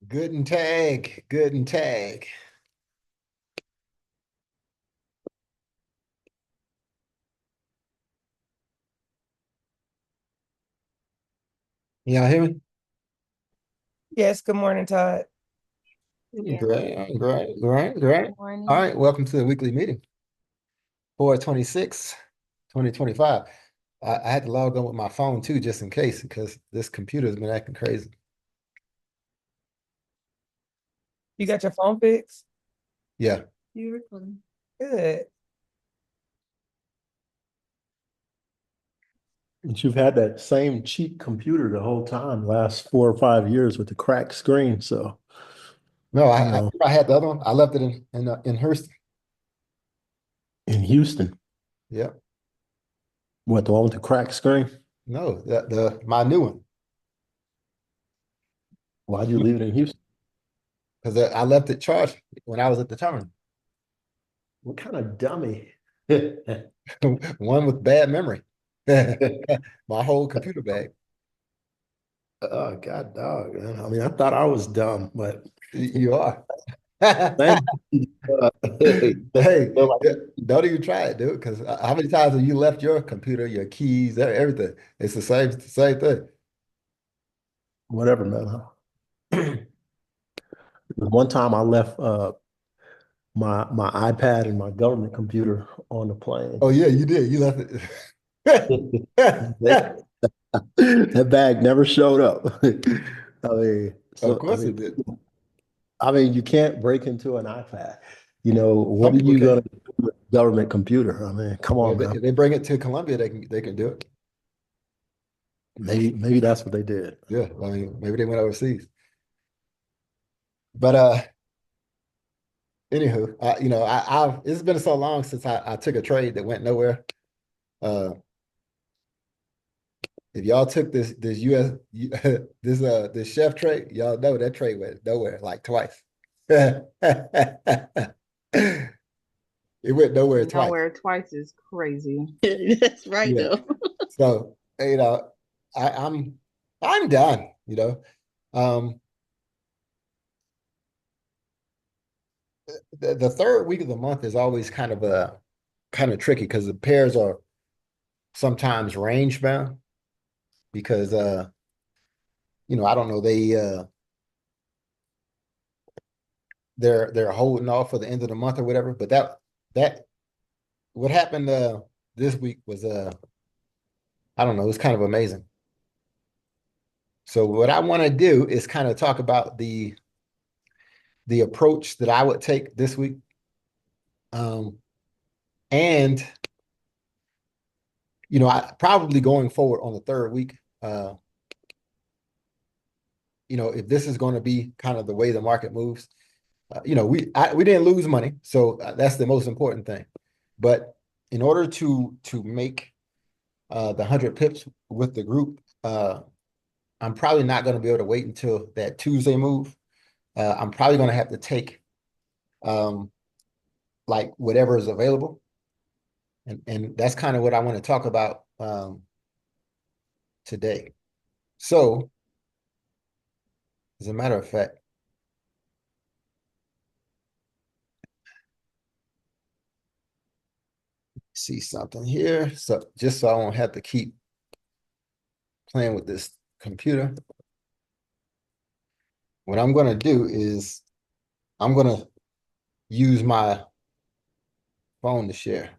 Guten Tag, guten Tag. Y'all hear me? Yes, good morning, Todd. Yeah. Great, great, great, great. Good All morning. right, welcome to the weekly meeting, 4/26, 2025. I had to log on with my phone too, just in case, because this computer has been acting crazy. You got your phone fixed? Yeah. You recording? Good. But you've had that same cheap computer the whole time, last 4 or 5 years with the cracked screen. So, No, you I know, I had the other one. I left it in Houston. in Houston, Yeah. what, the one with the cracked screen? No, the my new one. Why'd you leave it in Houston? Because I left it charged when I was at the terminal. What kind of dummy? One with bad memory. My whole computer bag. Oh, God, dog, man. I mean, I thought I was dumb, but You are. thank you. Hey, They're like, don't even try it, dude. Because how many times have you left your computer, your keys, everything? It's the same thing. whatever, man. One time I left my iPad and my government computer on the plane. Oh yeah, you did. You left That it. that bag never showed up. I mean, Of so course it did. I mean, you can't break into an iPad. What Some are people you can. gonna do with a government computer? I mean, come Well, on if now. they bring it to Columbia, they can do it. Maybe that's what they did. Yeah, I mean, maybe they went overseas. But anywho, I've it's been so long since I took a trade that went nowhere. Uh, if y'all took this US this chef trade, y'all know that trade went nowhere like twice. It went nowhere twice. Nowhere twice is crazy. That's right Yeah. though. So, I'm done, you know. Um, the third week of the month is always kind of tricky because the pairs are sometimes range bound because I don't know, they're holding off for the end of the month or whatever. But that what happened this week was I don't know, it was kind of amazing. So what I want to do is kind of talk about the approach that I would take this week. Um, and I probably going forward on the third week, if this is going to be kind of the way the market moves, we didn't lose money, so that's the most important thing. But in order to make the 100 pips with the group, I'm probably not going to be able to wait until that Tuesday move. I'm probably going to have to take um, like whatever is available, and that's kind of what I want to talk about today. So, as a matter of fact, see something here. So just so I won't have to keep playing with this computer, what I'm going to do is I'm going to use my phone to share.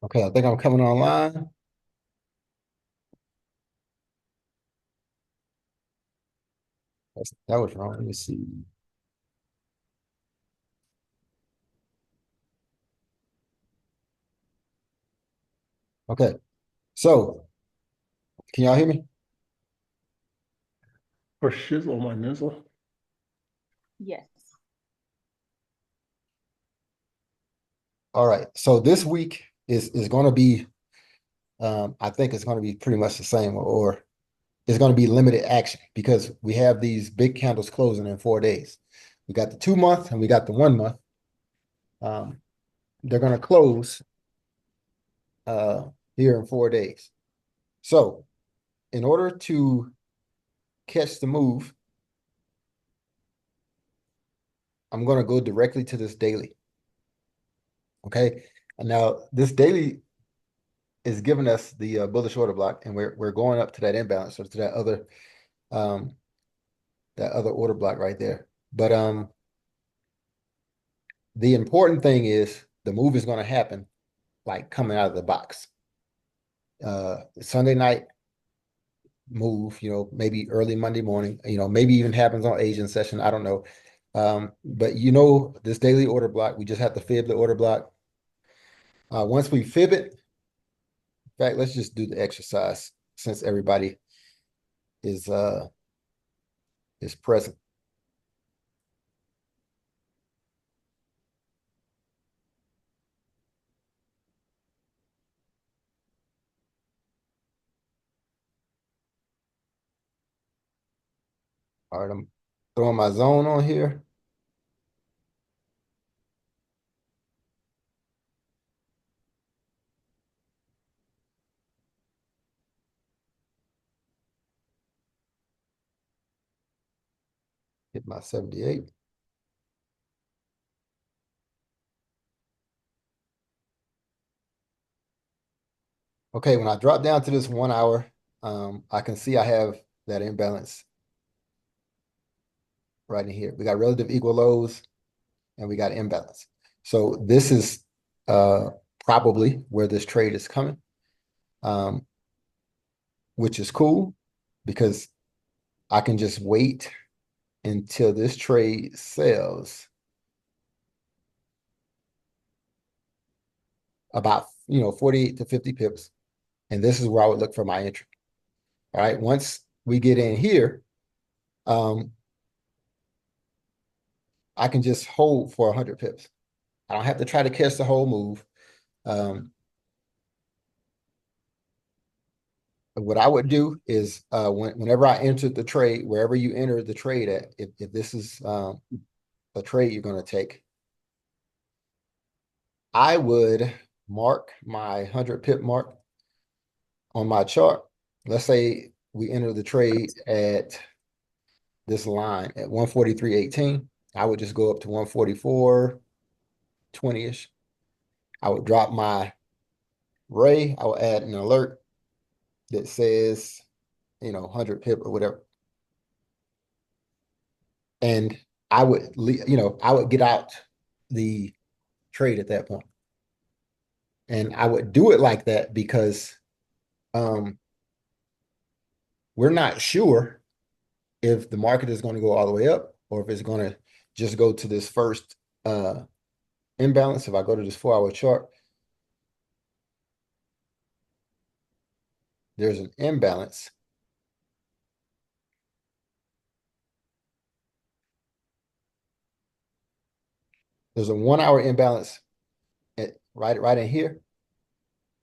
Okay, I think I'm coming online. That was wrong. Let me see. Okay, so Can y'all hear me? For shizzle my nizzle. Yes. All right, so this week is going to be, I think it's going to be pretty much the same, or it's going to be limited action because we have these big candles closing in 4 days. We got the 2 month and we got the 1 month. They're going to close here in 4 days. So in order to catch the move, I'm going to go directly to this daily. Okay, and now this daily is giving us the bullish order block, and we're going up to that imbalance or to that other order block right there. But the important thing is the move is going to happen like coming out of the box. Sunday night move, maybe early Monday morning, maybe even happens on Asian session. I don't know. But this daily order block, we just have to fib the order block. Once we fib it, in fact, let's just do the exercise since everybody is present. All right, I'm throwing my zone on here. Hit my 78. Okay, when I drop down to this 1 hour, I can see I have that imbalance right in here. We got relative equal lows and we got imbalance. So this is probably where this trade is coming, which is cool because I can just wait until this trade sells about 48 to 50 pips. And this is where I would look for my entry. All right, once we get in here, I can just hold for 100 pips. I don't have to try to catch the whole move. What I would do is whenever I entered the trade, wherever you enter the trade at, if this is a trade you're going to take, I would mark my 100 pip mark on my chart. Let's say we enter the trade at this line at 143.18. I would just go up to 144.20-ish. I would drop my ray. I will add an alert that says, 100 pip or whatever. And I would, I would get out the trade at that point. And I would do it like that because we're not sure if the market is going to go all the way up or if it's going to just go to this first imbalance. If I go to this 4-hour chart, there's an imbalance. There's a 1-hour imbalance right in here.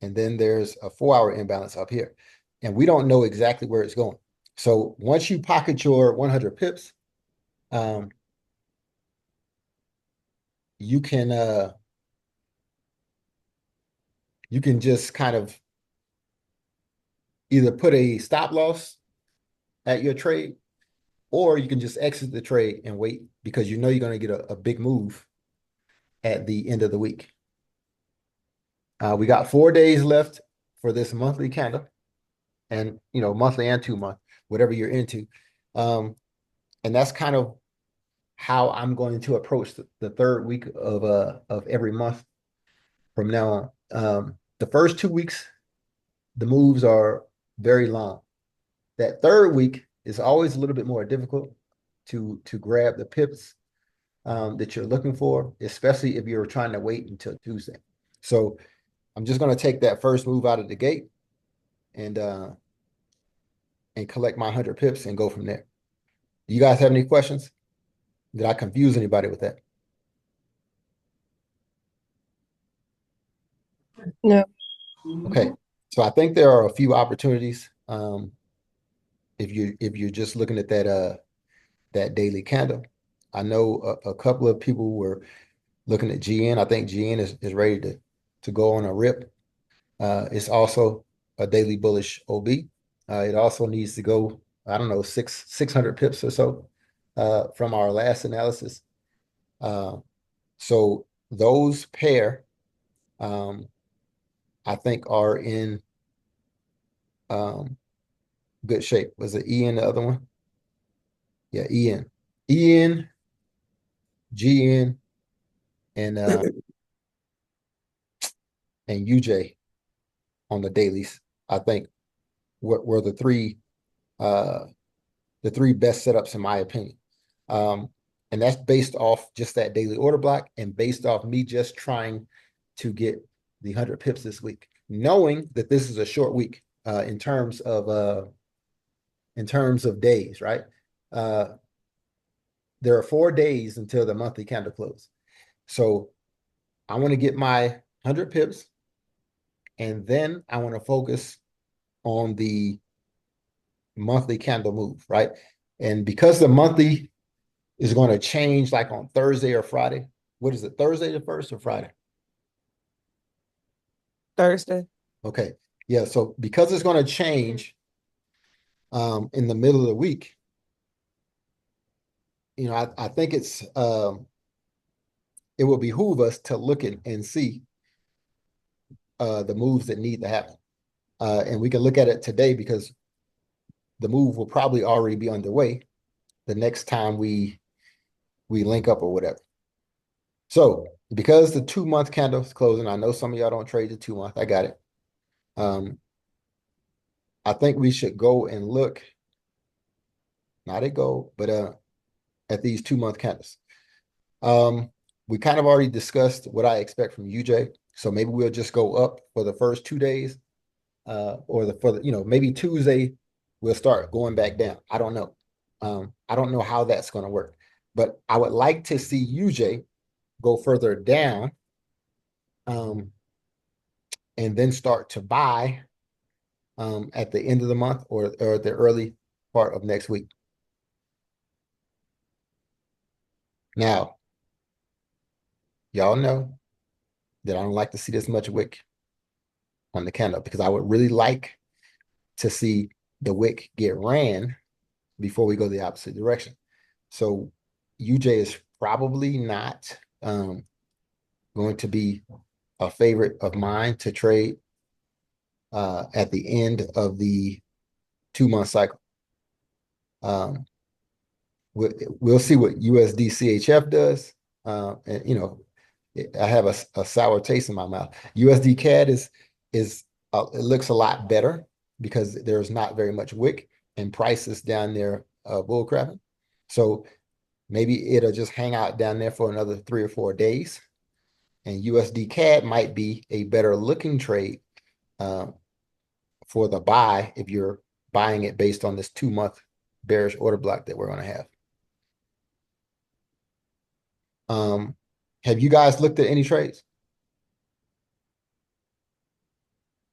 And then there's a 4-hour imbalance up here. And we don't know exactly where it's going. So once you pocket your 100 pips, you can just kind of either put a stop loss at your trade, or you can just exit the trade and wait because you're going to get a big move at the end of the week. We got 4 days left for this monthly candle, and monthly and 2-month, whatever you're into. And that's kind of how I'm going to approach the third week of every month from now on. The first 2 weeks, the moves are very long. That third week is always a little bit more difficult to grab the pips that you're looking for, especially if you're trying to wait until Tuesday. So I'm just going to take that first move out of the gate, and and collect my 100 pips and go from there. Do you guys have any questions? Did I confuse anybody with that? No. Okay, so I think there are a few opportunities. If you're just looking at that daily candle, I know a couple of people were looking at GN. I think GN is ready to go on a rip. It's also a daily bullish OB. It also needs to go, I don't know, 600 pips or so from our last analysis. So those pair, I think, are in good shape. Was it EN the other one? Yeah, EN. EN, GN, and UJ on the dailies, I think were the three best setups in my opinion. And that's based off just that daily order block and based off me just trying to get the 100 pips this week, knowing that this is a short week in terms of days, right? There are 4 days until the monthly candle close. So I want to get my 100 pips, and then I want to focus on the monthly candle move, right? And because the monthly is going to change like on Thursday or Friday. What is it, Thursday the 1st or Friday? Thursday. Okay. Yeah, so because it's going to change in the middle of the week, you know, I think it will behoove us to look at and see the moves that need to happen. And we can look at it today because the move will probably already be underway the next time we link up or whatever. So because the 2-month candle is closing, I know some of y'all don't trade the 2-month. I got it. I think we should go and look, not at gold, but at these 2-month candles. We kind of already discussed what I expect from UJ, so maybe we'll just go up for the first 2 days, or maybe Tuesday we'll start going back down. I don't know. I don't know how that's going to work, but I would like to see UJ go further down, and then start to buy at the end of the month or the early part of next week. Now, y'all know that I don't like to see this much wick on the candle because I would really like to see the wick get ran before we go the opposite direction. So UJ is probably not going to be a favorite of mine to trade at the end of the 2-month cycle. We'll see what USD CHF does. And I have a sour taste in my mouth. USD CAD is it looks a lot better because there's not very much wick and prices down there bull crapping. So maybe it'll just hang out down there for another 3 or 4 days. And USD CAD might be a better looking trade for the buy if you're buying it based on this 2-month bearish order block that we're going to have. Have you guys looked at any trades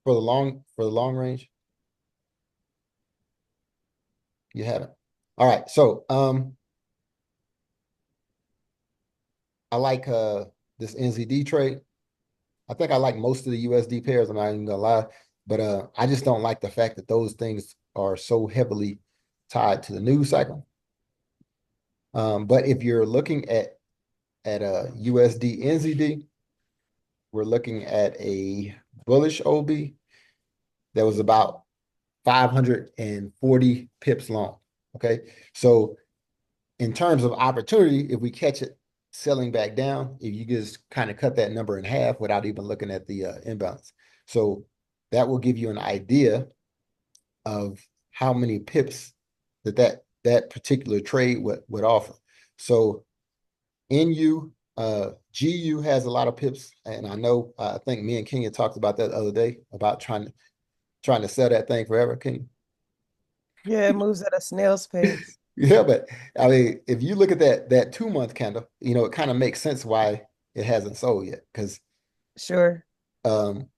for the long range? You haven't. All right. So I like this NZD trade. I think I like most of the USD pairs. I'm not even gonna lie, but I just don't like the fact that those things are so heavily tied to the news cycle. But if you're looking at a USD NZD, we're looking at a bullish OB that was about 540 pips long. Okay, so in terms of opportunity, if we catch it selling back down, if you just kind of cut that number in half without even looking at the imbalance, so that will give you an idea of how many pips that particular trade would offer. So NU, GU has a lot of pips, and I think me and Kenya talked about that the other day about trying to sell that thing forever, Kenya. Yeah, it moves at a snail's pace. Yeah, but I mean, if you look at that 2 month candle, it kind of makes sense why it hasn't sold yet. Because Sure. um,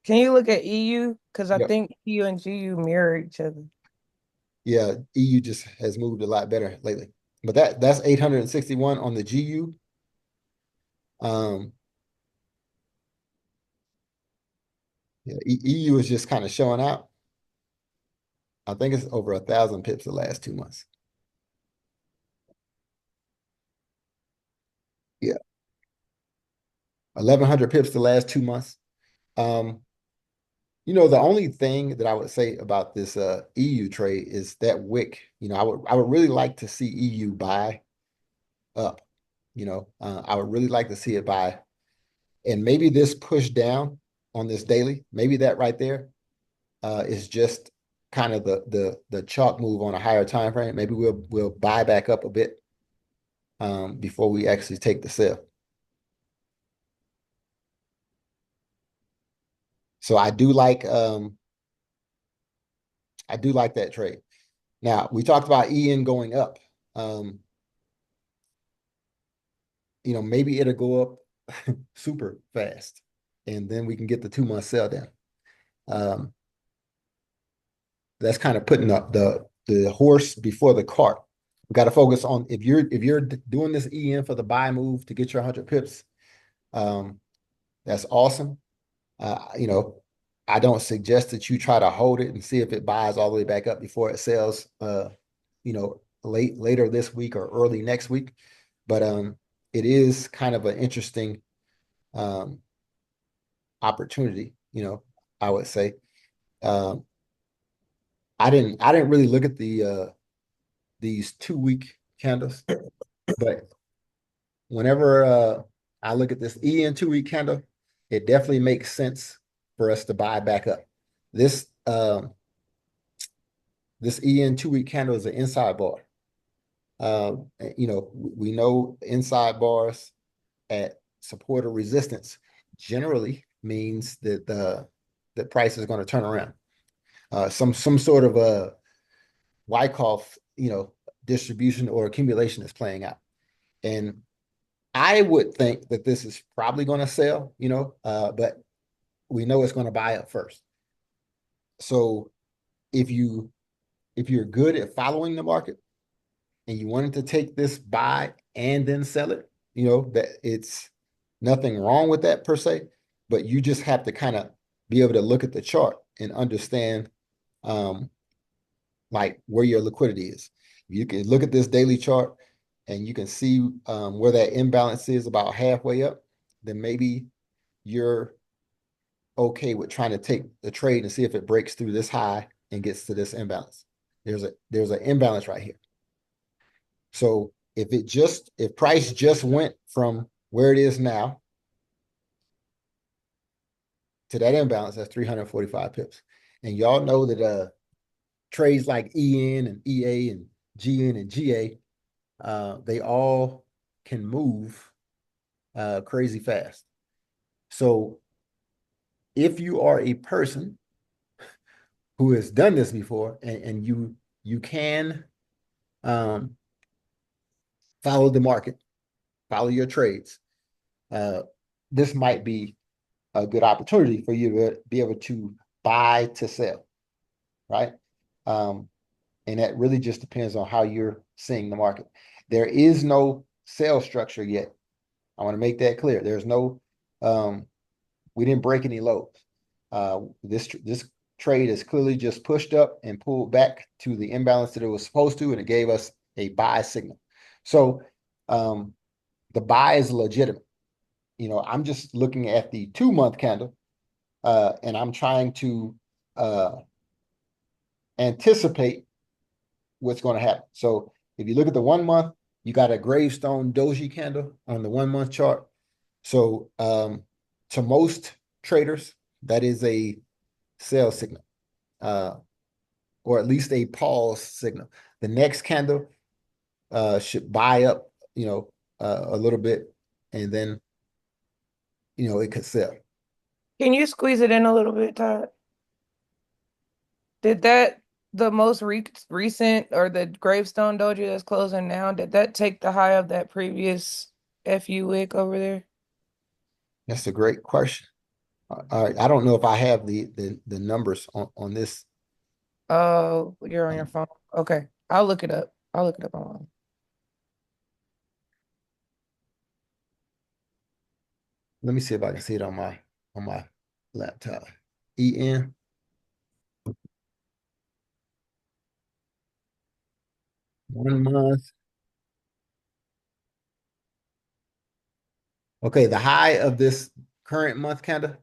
Can you look at EU? Because I yeah, think EU and GU mirror each other. yeah, EU just has moved a lot better lately. But that's 861 on the GU. Um, yeah, EU is just kind of showing out. I think it's over 1,000 pips the last 2 months. Yeah, 1,100 pips the last 2 months. Um, the only thing that I would say about this EU trade is that wick. I would really like to see EU buy up. I would really like to see it buy, and maybe this push down on this daily, maybe that right there is just kind of the chalk move on a higher time frame. Maybe we'll buy back up a bit before we actually take the sell. So I do like that trade. Now we talked about EN going up. Um, maybe it'll go up super fast, and then we can get the 2 month sell down. Um, that's kind of putting up the horse before the cart. We got to focus on if you're doing this EN for the buy move to get your 100 pips. That's awesome. I don't suggest that you try to hold it and see if it buys all the way back up before it sells. Later this week or early next week, but it is kind of an interesting um opportunity. I would say. Um, I didn't really look at these 2 week candles, but whenever I look at this EN 2 week candle, it definitely makes sense for us to buy back up. This this EN 2 week candle is an inside bar. We know inside bars at support or resistance generally means that the price is going to turn around. Some sort of a Wyckoff, distribution or accumulation is playing out. And I would think that this is probably going to sell, but we know it's going to buy up first. So if you're good at following the market and you wanted to take this buy and then sell it, that it's nothing wrong with that per se, but you just have to kind of be able to look at the chart and understand like where your liquidity is. You can look at this daily chart and you can see where that imbalance is about halfway up, then maybe you're okay with trying to take the trade and see if it breaks through this high and gets to this imbalance. There's an imbalance right here. So if price just went from where it is now to that imbalance, that's 345 pips. And y'all know that trades like EN and EA and GN and GA, they all can move crazy fast. So if you are a person who has done this before and you can follow the market, follow your trades, this might be a good opportunity for you to be able to buy to sell, right? And that really just depends on how you're seeing the market. There is no sales structure yet. I want to make that clear. There's no, we didn't break any lows. This trade is clearly just pushed up and pulled back to the imbalance that it was supposed to, and it gave us a buy signal. So the buy is legitimate. I'm just looking at the 2 month candle, and I'm trying to anticipate what's going to happen. So if you look at the 1 month, you got a gravestone doji candle on the 1 month chart. So to most traders, that is a sell signal, or at least a pause signal. The next candle should buy up, a little bit, and then, it could sell. Can you squeeze it in a little bit, Todd? Did that the most recent or the Gravestone Doji that's closing now, did that take the high of that previous FU wick over there? That's a great question. All right, I don't know if I have the numbers on this. Oh, you're on your phone. Okay. I'll look it up. I'll look it up online. Let me see if I can see it on my laptop. EN. One month. Okay, the high of this current month candle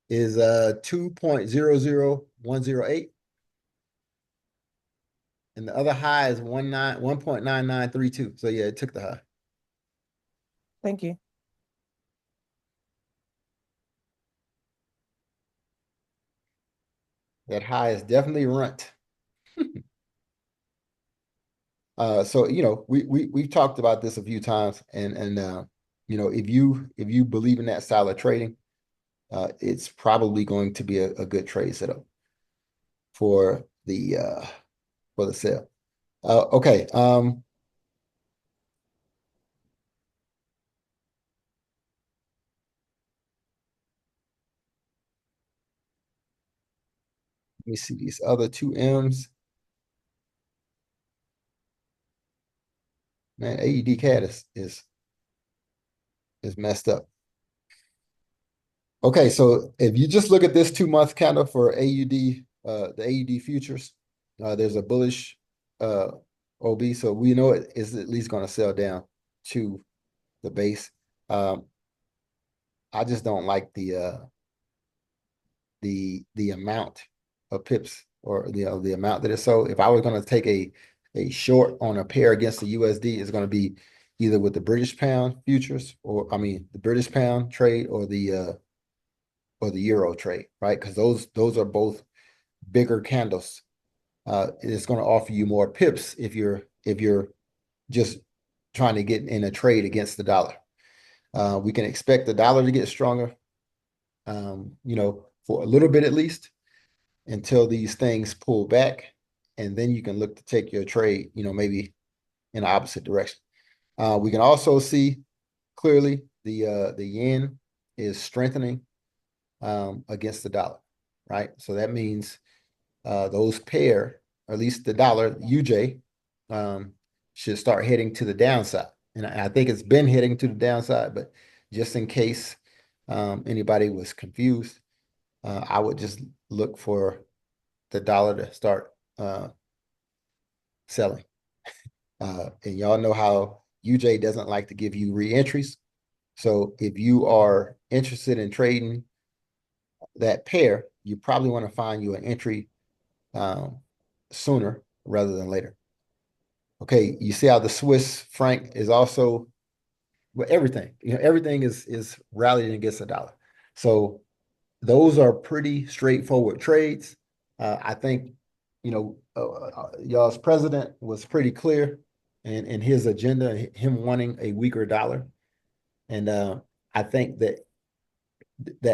is 2.00108. And the other high is 1.9932. So yeah, it took the high. Thank you. That high is definitely runt. So we've talked about this a few times, and if you believe in that style of trading, it's probably going to be a good trade setup for the sale. Okay. Let me see these other two M's. Man, AUD CAD is messed up. Okay, so if you just look at this 2-month candle for AUD, the AUD futures, there's a bullish OB, so we know it is at least going to sell down to the base. I just don't like the amount of pips, or the amount that is sold. If I was going to take a short on a pair against the USD, it's going to be either with the British pound futures, or the British pound trade, or the euro trade, right? Because those are both bigger candles. It's going to offer you more pips if you're just trying to get in a trade against the dollar. We can expect the dollar to get stronger, for a little bit at least, until these things pull back, and then you can look to take your trade, maybe in the opposite direction. We can also see clearly the yen is strengthening against the dollar, right? So that means those pair, or at least the dollar, UJ, should start heading to the downside. And I think it's been heading to the downside, but just in case anybody was confused, I would just look for the dollar to start selling. And y'all know how UJ doesn't like to give you re-entries. So if you are interested in trading that pair, you probably want to find you an entry sooner rather than later. Okay, you see how the Swiss franc is also, well, everything is rallying against the dollar. So those are pretty straightforward trades. I think, y'all's president was pretty clear in his agenda, him wanting a weaker dollar. And I think that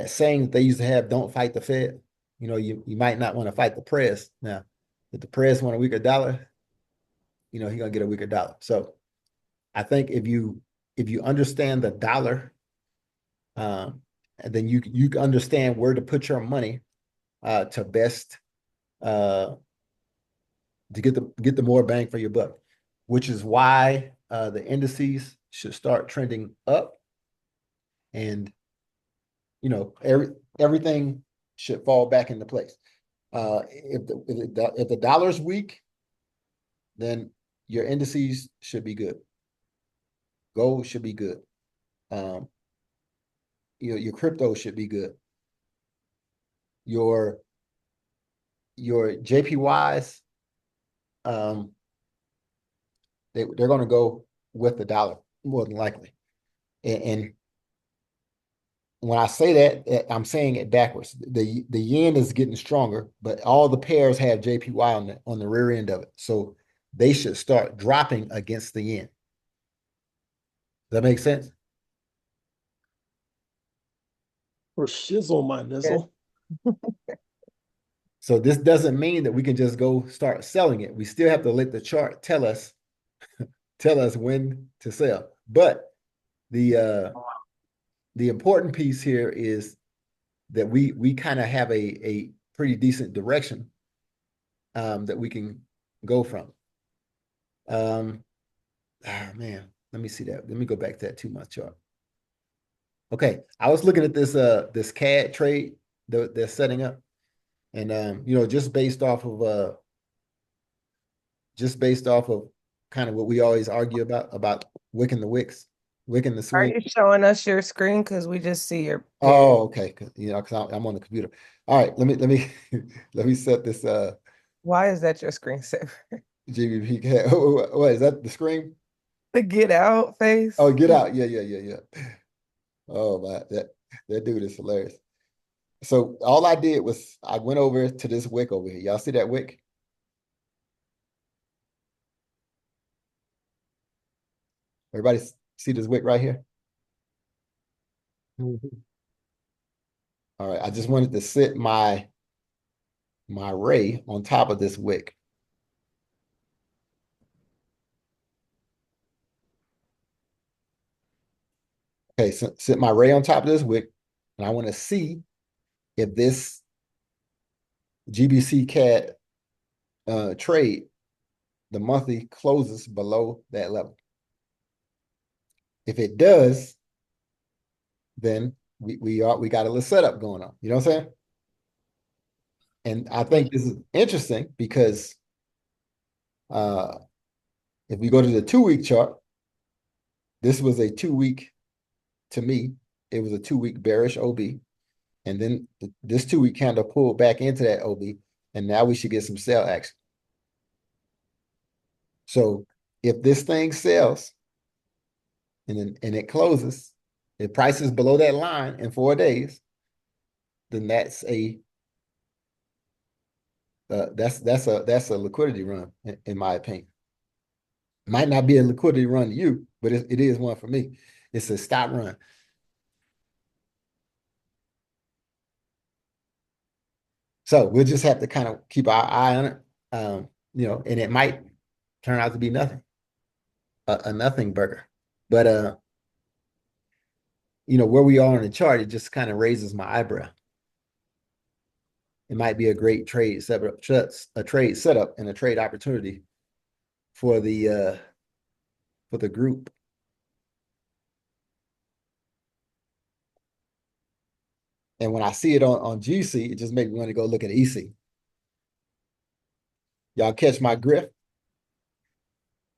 saying that they used to have, "Don't fight the Fed," you might not want to fight the press. Now, if the press want a weaker dollar, he's gonna get a weaker dollar. So I think if you understand the dollar, and then you understand where to put your money to best to get the more bang for your buck, which is why the indices should start trending up, and everything should fall back into place. If the dollar's weak, then your indices should be good. Gold should be good. Your crypto should be good. Your JPYs, they're going to go with the dollar more than likely. And when I say that, I'm saying it backwards. The yen is getting stronger, but all the pairs have JPY on the rear end of it. So they should start dropping against the yen. Does that make sense? For shizzle, my nizzle. So this doesn't mean that we can just go start selling it. We still have to let the chart tell us when to sell. But the important piece here is that we kind of have a pretty decent direction that we can go from. Man, let me see that. Let me go back to that 2-month chart. Okay, I was looking at this CAD trade that they're setting up, and just based off of kind of what we always argue about wicking the wicks, wicking the Are swing. you showing us your screen? Because we just see your picture. Oh, okay. Because I'm on the computer. All right, let me let me set this Why is that your screensaver? GBP CAD. What is that? The screen? The get out face. Oh, get out. Yeah. Oh my, that dude is hilarious. So all I did was I went over to this wick over here. Y'all see that wick? Everybody see this wick right here? All right, I just wanted to sit my ray on top of this wick. Okay, so sit my ray on top of this wick, and I want to see if this GBP CAD trade, the monthly closes below that level. If it does, then we got a little setup going on. You know what I'm saying? And I think this is interesting because if we go to the 2-week chart, this was a 2-week, to me, it was a 2-week bearish OB. And then this 2-week candle pulled back into that OB, and now we should get some sell action. So if this thing sells and it closes, if price is below that line in 4 days, then that's a liquidity run, in my opinion. Might not be a liquidity run to you, but it is one for me. It's a stop run. So we'll just have to kind of keep our eye on it, and it might turn out to be nothing, a nothing burger. But where we are on the chart, it just kind of raises my eyebrow. It might be a great trade setup, and a trade opportunity for the group. And when I see it on GC, it just makes me want to go look at EC. Y'all catch my drift?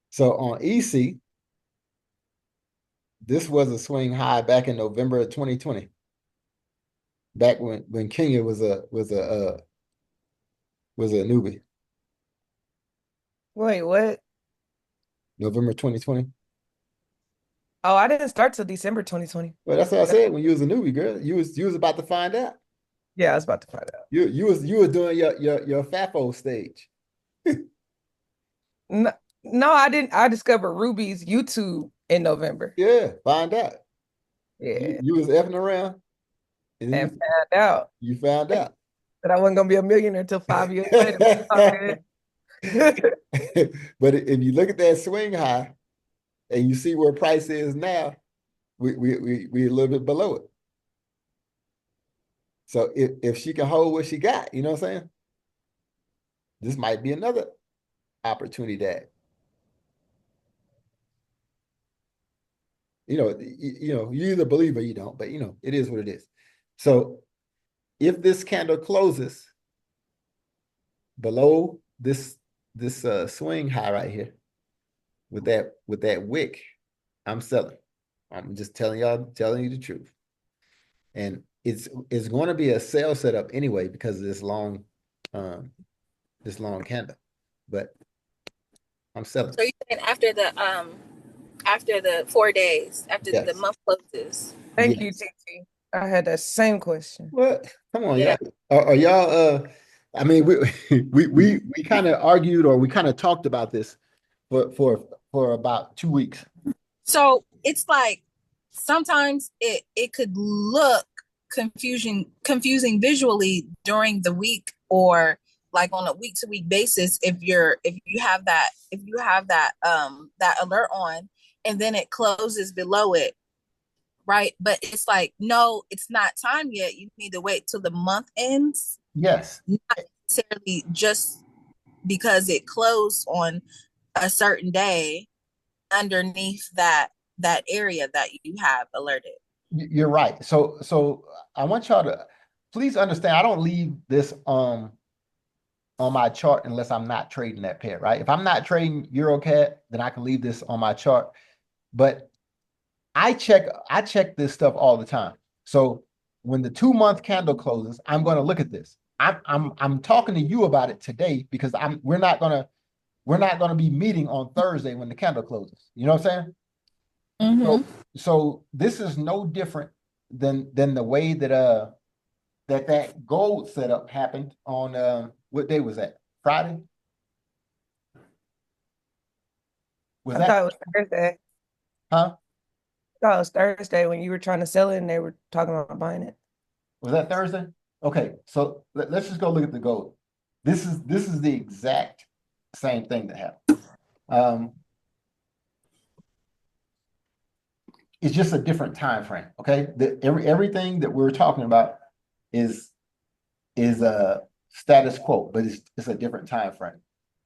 So on EC, this was a swing high back in November of 2020. Back when Kenya was a newbie. Wait, what? November 2020. Oh, I didn't start till December 2020. Well, that's what I said when you was a newbie, girl. You was about to find out. Yeah, I was about to find out. You was doing your FAFO stage. No, I didn't. I discovered Ruby's YouTube in November. Yeah, find out. Yeah, You was effing around, and and then found out you found out. that I wasn't gonna be a millionaire until 5 years later. But if you look at that swing high and you see where price is now, we a little bit below it. So if she can hold what she got, you know what I'm saying? This might be another opportunity that you either believe or you don't, but it is what it is. So if this candle closes below this swing high right here with that wick, I'm selling. I'm just telling you the truth. And it's going to be a sell setup anyway because of this long candle. But I'm selling. So you're saying after the 4 days, after Yes. the month closes. Thank you, TT. I had that same question. What? Come on, Yeah. y'all. Are y'all I mean, we kind of argued, or we kind of talked about this for about 2 weeks. So it's like sometimes it could look confusing visually during the week, or like on a week to week basis if you have that that alert on and then it closes below it, right? But it's like, no, it's not time yet. You need to wait till the month ends, Yes. not necessarily just because it closed on a certain day underneath that area that you have alerted. You're right. So I want y'all to please understand, I don't leave this on my chart unless I'm not trading that pair, right? If I'm not trading EuroCAD, then I can leave this on my chart. But I check this stuff all the time. So when the 2-month candle closes, I'm going to look at this. I'm talking to you about it today because we're not gonna be meeting on Thursday when the candle closes. You know what I'm saying? So this is no different than the way that that gold setup happened on what day was that? Friday? Was I thought it that was Thursday. huh? I thought it was Thursday when you were trying to sell it and they were talking about buying it. Was that Thursday? Okay, so let's just go look at the gold. This is the exact same thing that happened. It's just a different time frame. Okay, everything that we're talking about is a status quo, but it's a different time frame.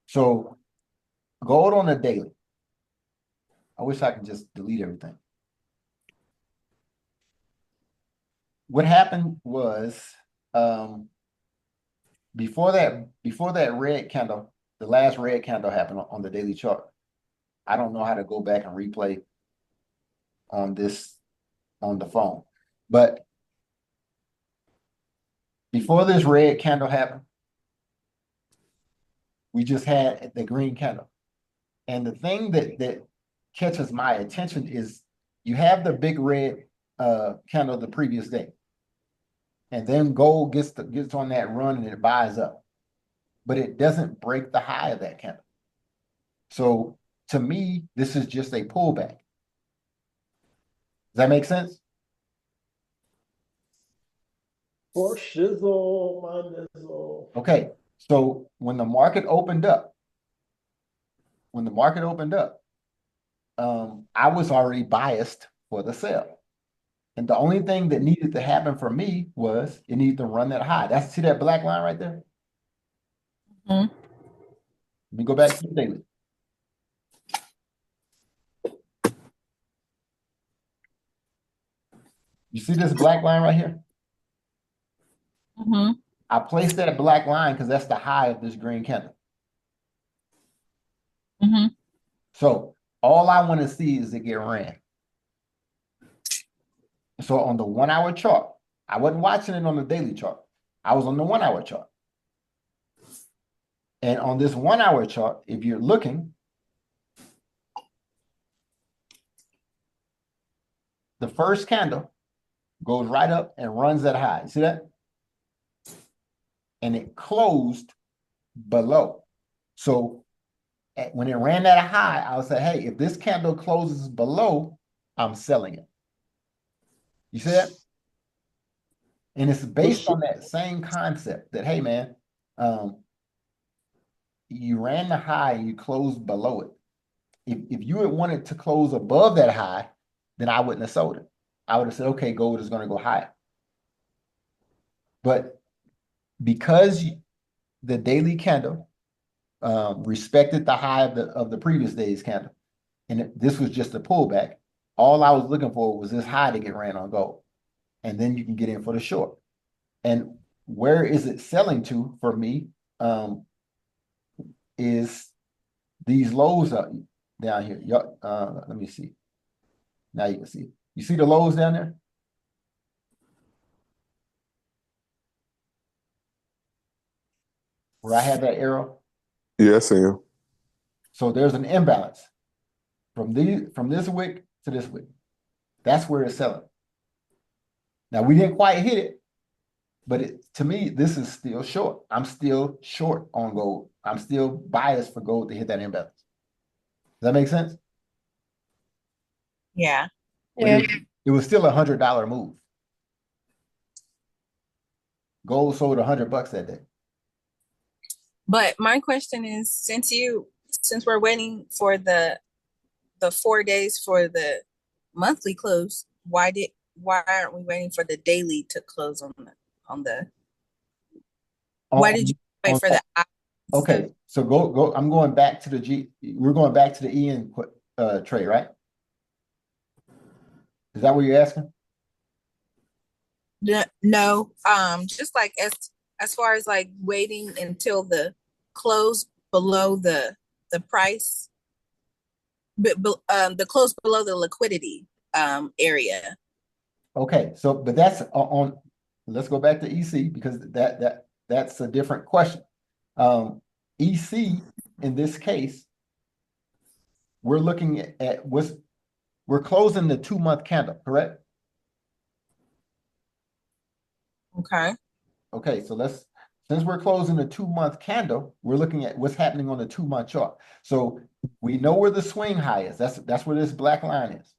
So gold on a daily. I wish I could just delete everything. What happened was before that red candle, the last red candle happened on the daily chart. I don't know how to go back and replay on this on the phone, but before this red candle happened, we just had the green candle. And the thing that catches my attention is you have the big red candle the previous day. And then gold gets on that run and it buys up. But it doesn't break the high of that candle. So to me, this is just a pullback. Does that make sense? For shizzle, my nizzle. Okay, so when the market opened up, I was already biased for the sell. And the only thing that needed to happen for me was it needed to run that high. See that black line right there? Let me go back to the daily. You see this black line right here? I placed that black line because that's the high of this green candle. So all I want to see is it get ran. So on the 1 hour chart, I wasn't watching it on the daily chart. I was on the 1 hour chart. And on this 1 hour chart, if you're looking, the first candle goes right up and runs that high. You see that? And it closed below. So when it ran that high, I would say, hey, if this candle closes below, I'm selling it. You see that? And it's based on that same concept that, hey, man, you ran the high and you closed below it. If you had wanted to close above that high, then I wouldn't have sold it. I would have said, okay, gold is going to go higher. But because the daily candle respected the high of the previous day's candle, and this was just a pullback, all I was looking for was this high to get ran on gold. And then you can get in for the short. And where is it selling to for me is these lows up down here. Let me see. Now you can see it. You see the lows down there? Where I have that arrow? Yes, Sam. So there's an imbalance from this wick to this wick. That's where it's selling. Now we didn't quite hit it, but to me, this is still short. I'm still short on gold. I'm still biased for gold to hit that imbalance. Does that make sense? Yeah. Yeah. It was still $100 move. Gold sold $100 that day. But my question is, since we're waiting for the 4 days for the monthly close, why aren't we waiting for the daily to close on the why did you wait on for the Okay, so go. I'm going back to the G. We're going back to the EN trade, right? Is that what you're asking? No, just like as far as like waiting until the close below the price, but the close below the liquidity area. Okay, so but that's on. Let's go back to EC because that's a different question. EC in this case, we're looking at we're closing the 2-month candle, correct? Okay. Okay, so since we're closing the 2-month candle, we're looking at what's happening on the 2-month chart. So we know where the swing high is. That's where this black line is.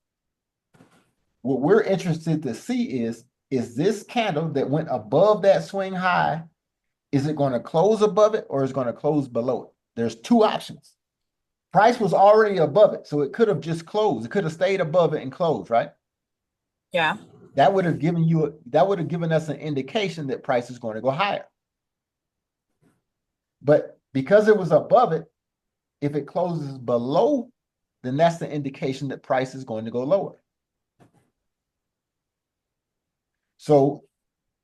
What we're interested to see is this candle that went above that swing high, is it going to close above it or is it going to close below it? There's two options. Price was already above it, so it could have just closed. It could have stayed above it and closed, right? Yeah. That would have given us an indication that price is going to go higher. But because it was above it, if it closes below, then that's the indication that price is going to go lower. So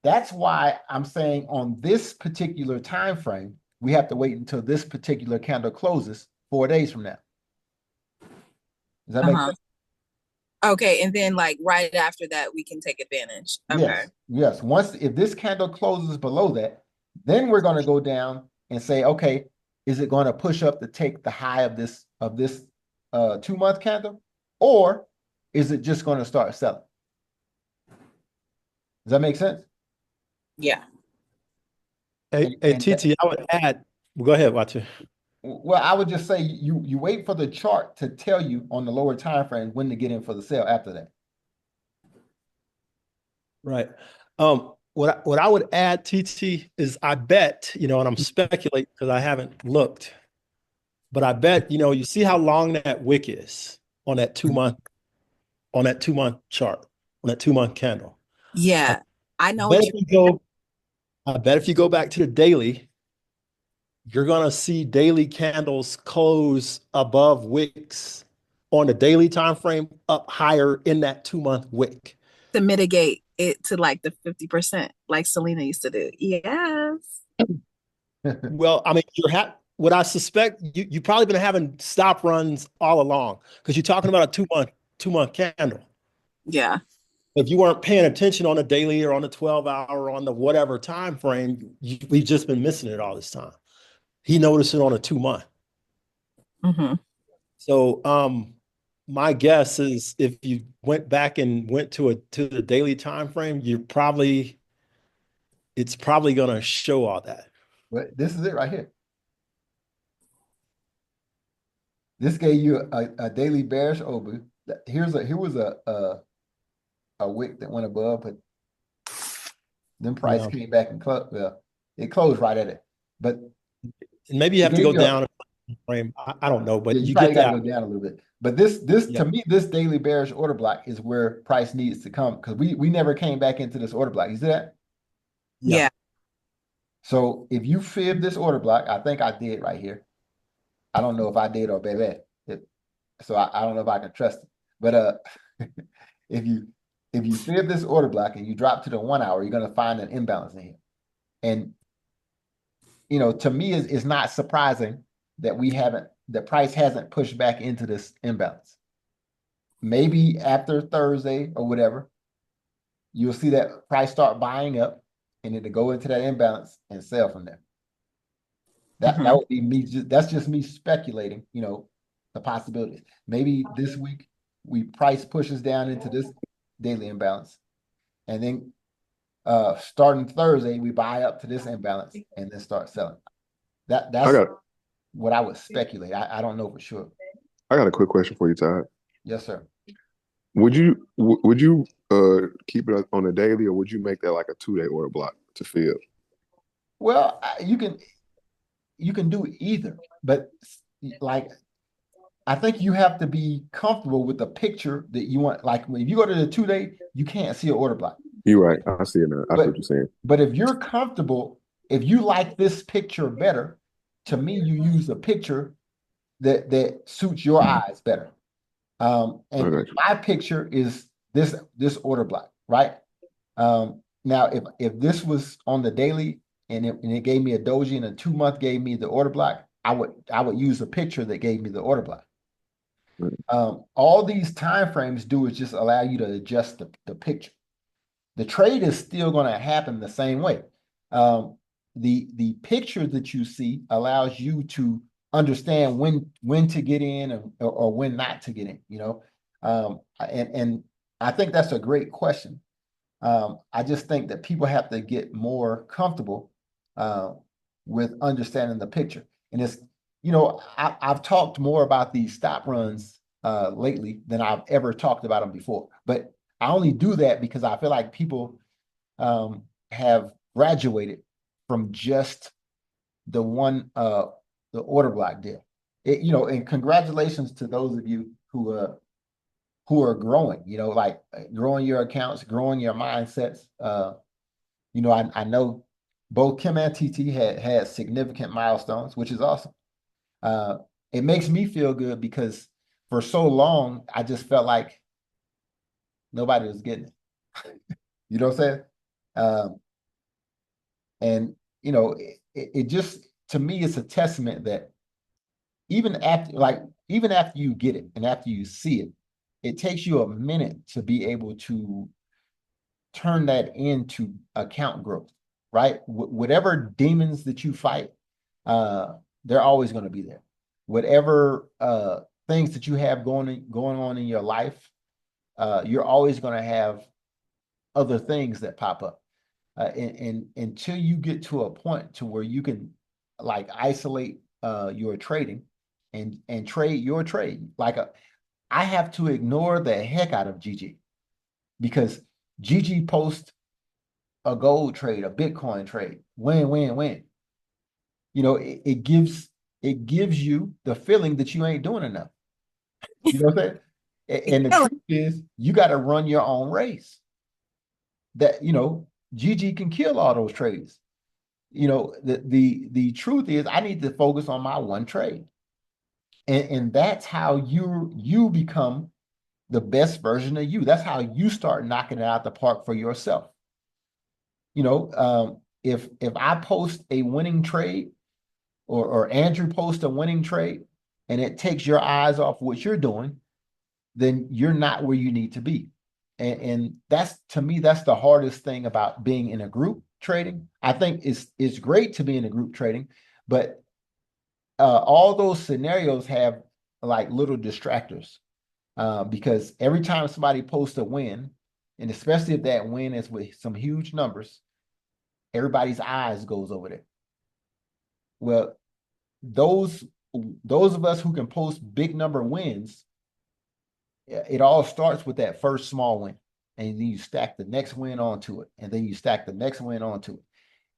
that's why I'm saying on this particular time frame, we have to wait until this particular candle closes 4 days from now. Does that make sense? Okay, and then like right after that, we can take advantage. Okay. Yes. If this candle closes below that, then we're going to go down and say, okay, is it going to push up to take the high of this 2-month candle, or is it just going to start selling? Does that make sense? Yeah. Hey, And TT, I would add, go ahead, Watcher. Well, I would just say you wait for the chart to tell you on the lower time frame when to get in for the sale after that. Right. What I would add, TT, is I bet, and I'm speculating because I haven't looked, but I bet, you see how long that wick is on that 2-month chart, on that 2-month candle. Yeah. I know I what bet if you go back to the daily, you're going to see daily candles close above wicks on the daily time frame, up higher in that 2-month wick to mitigate it to like the 50%, like Selena used to do. Yes. Well, I mean, what I suspect you probably been having stop runs all along because you're talking about a 2-month candle. Yeah. If you weren't paying attention on a daily or on a 12-hour or on the whatever time frame, we've just been missing it all this time. He noticed it on a 2-month. Mm-hmm. So, my guess is if you went back and went to the daily time frame, it's probably going to show all that. But this is it right here. This gave you a daily bearish open. Here was a wick that went above, but then price came back and closed. Well, it closed right at it. But maybe you have to go down a frame. I don't know, but you you probably get got that. to go down a little bit. But this to me, this daily bearish order block is where price needs to come because we never came back into this order block. You see that? Yeah. So if you fib this order block, I think I did right here. I don't know if I did or baby. So I don't know if I can trust it. But if you fib this order block and you drop to the 1 hour, you're gonna find an imbalance in here. And to me, it's not surprising that the price hasn't pushed back into this imbalance. Maybe after Thursday or whatever, you'll see that price start buying up and it'll go into that imbalance and sell from there. That would be me. That's just me speculating, the possibilities. Maybe this week price pushes down into this daily imbalance. And then starting Thursday, we buy up to this imbalance and then start selling. That's what I would speculate. I don't know for sure. I got a quick question for you, Todd. Yes, sir. Would you keep it on a daily, or would you make that like a 2-day order block to fill? Well, you can. you can do either, but like, I think you have to be comfortable with the picture that you want. Like if you go to the 2-day, you can't see an order block. You're right. I see it now. I see But- what you're saying. But if you're comfortable, if you like this picture better, to me, you use a picture that suits your eyes better. And Okay. my picture is this order block, right? Now if this was on the daily and it gave me a doji and a 2-month gave me the order block, I would use a picture that gave me the order block. All these time frames do is just allow you to adjust the picture. The trade is still going to happen the same way. The picture that you see allows you to understand when to get in or when not to get in, you know. And I think that's a great question. I just think that people have to get more comfortable with understanding the picture. And it's, you know, I've talked more about these stop runs lately than I've ever talked about them before. But I only do that because I feel like people have graduated from just the order block deal. You know, and congratulations to those of you who are growing, you know, like growing your accounts, growing your mindsets. You know, I know both Kim and TT had significant milestones, which is awesome. It makes me feel good because for so long, I just felt like nobody was getting it. You know what I'm saying? And, you know, it just, to me, it's a testament that even after you get it and after you see it, it takes you a minute to be able to turn that into account growth, right? Whatever demons that you fight, they're always going to be there. Whatever things that you have going on in your life, you're always going to have other things that pop up. And until you get to a point to where you can like isolate your trading and trade your trade, like I have to ignore the heck out of Gigi because Gigi posts a gold trade, a Bitcoin trade, win. You know, it gives you the feeling that you ain't doing enough. You know what I'm saying? And the truth is, you got to run your own race. That, you know, Gigi can kill all those trades. You know, the truth is, I need to focus on my one trade, and that's how you become the best version of you. That's how you start knocking it out the park for yourself. You know, if I post a winning trade, or Andrew posts a winning trade, and it takes your eyes off what you're doing, then you're not where you need to be. And that's, to me, that's the hardest thing about being in a group trading. I think it's great to be in a group trading, but all those scenarios have like little distractors because every time somebody posts a win, and especially if that win is with some huge numbers, everybody's eyes goes over there. Well, those of us who can post big number wins, it all starts with that first small win, and then you stack the next win onto it, and then you stack the next win onto it.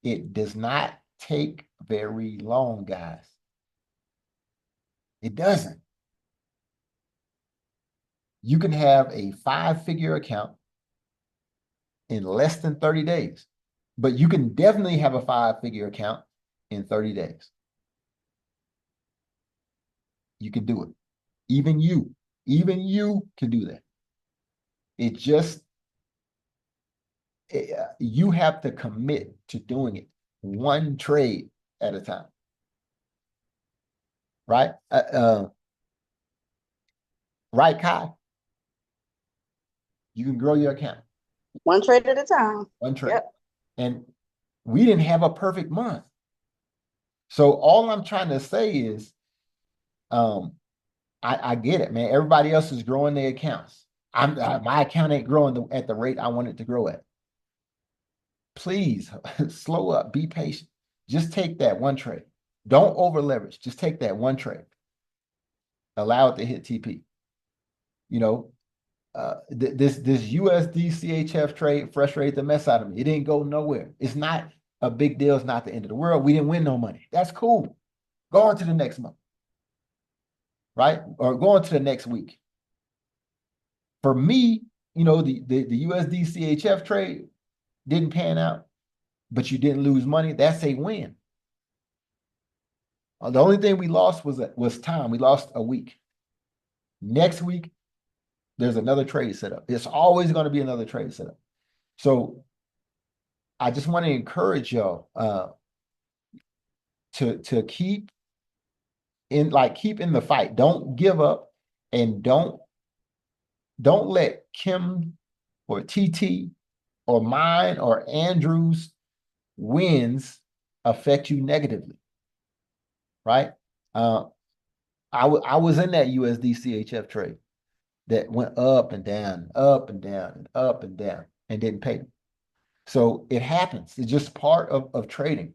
It does not take very long, guys. It doesn't. You can have a 5-figure account in less than 30 days, but you can definitely have a 5-figure account in 30 days. You can do it. Even you can do that. It just, you have to commit to doing it one trade at a time. Right? Right, Kai? You can grow your account. One trade at a time. One trade. Yep. And we didn't have a perfect month. So all I'm trying to say is, I get it, man. Everybody else is growing their accounts. My account ain't growing at the rate I want it to grow at. Please slow up, be patient. Just take that one trade. Don't over leverage. Just take that one trade. Allow it to hit TP. You know, this USD CHF trade frustrated the mess out of me. It didn't go nowhere. It's not a big deal. It's not the end of the world. We didn't win no money. That's cool. going to the next month, right? Or going to the next week. For me, you know, the USD CHF trade didn't pan out, but you didn't lose money. That's a win. The only thing we lost was time. We lost a week. Next week, there's another trade set up. It's always going to be another trade set up. So I just want to encourage y'all to keep in the fight. Don't give up, and don't let Kim or TT or mine or Andrew's wins affect you negatively. Right? I was in that USD CHF trade that went up and down, up and down, and up and down, and didn't pay me. So it happens. It's just part of trading.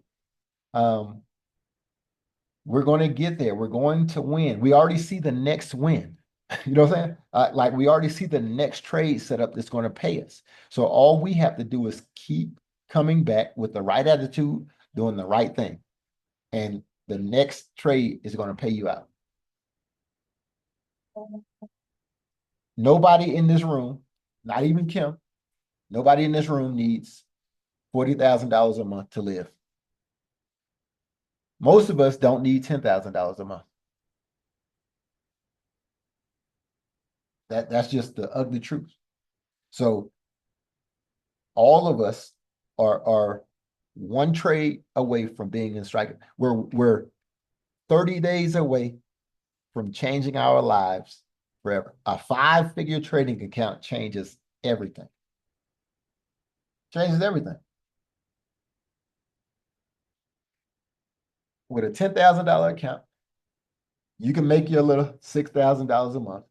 We're going to get there. We're going to win. We already see the next win. You know what I'm saying? Like we already see the next trade set up that's going to pay us. So all we have to do is keep coming back with the right attitude, doing the right thing. And the next trade is going to pay you out. Nobody in this room, not even Kim, nobody in this room needs $40,000 a month to live. Most of us don't need $10,000 a month. That's just the ugly truth. So all of us are one trade away from being in strike. We're 30 days away from changing our lives forever. A 5-figure trading account changes everything. Changes everything. With a $10,000 account, you can make your little $6,000 a month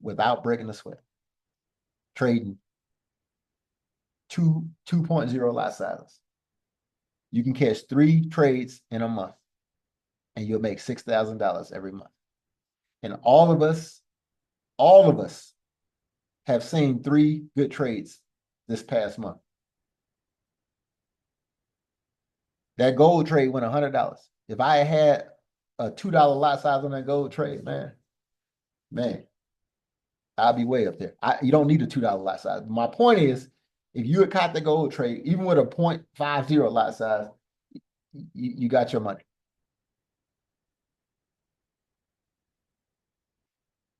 without breaking a sweat. Trading 2.0 lot sizes. You can catch 3 trades in a month and you'll make $6,000 every month. And all of us have seen 3 good trades this past month. That gold trade went $100. If I had a $2 lot size on that gold trade, man, I'll be way up there. You don't need a $2 lot size. My point is, if you had caught the gold trade, even with a 0.50 lot size, you got your money.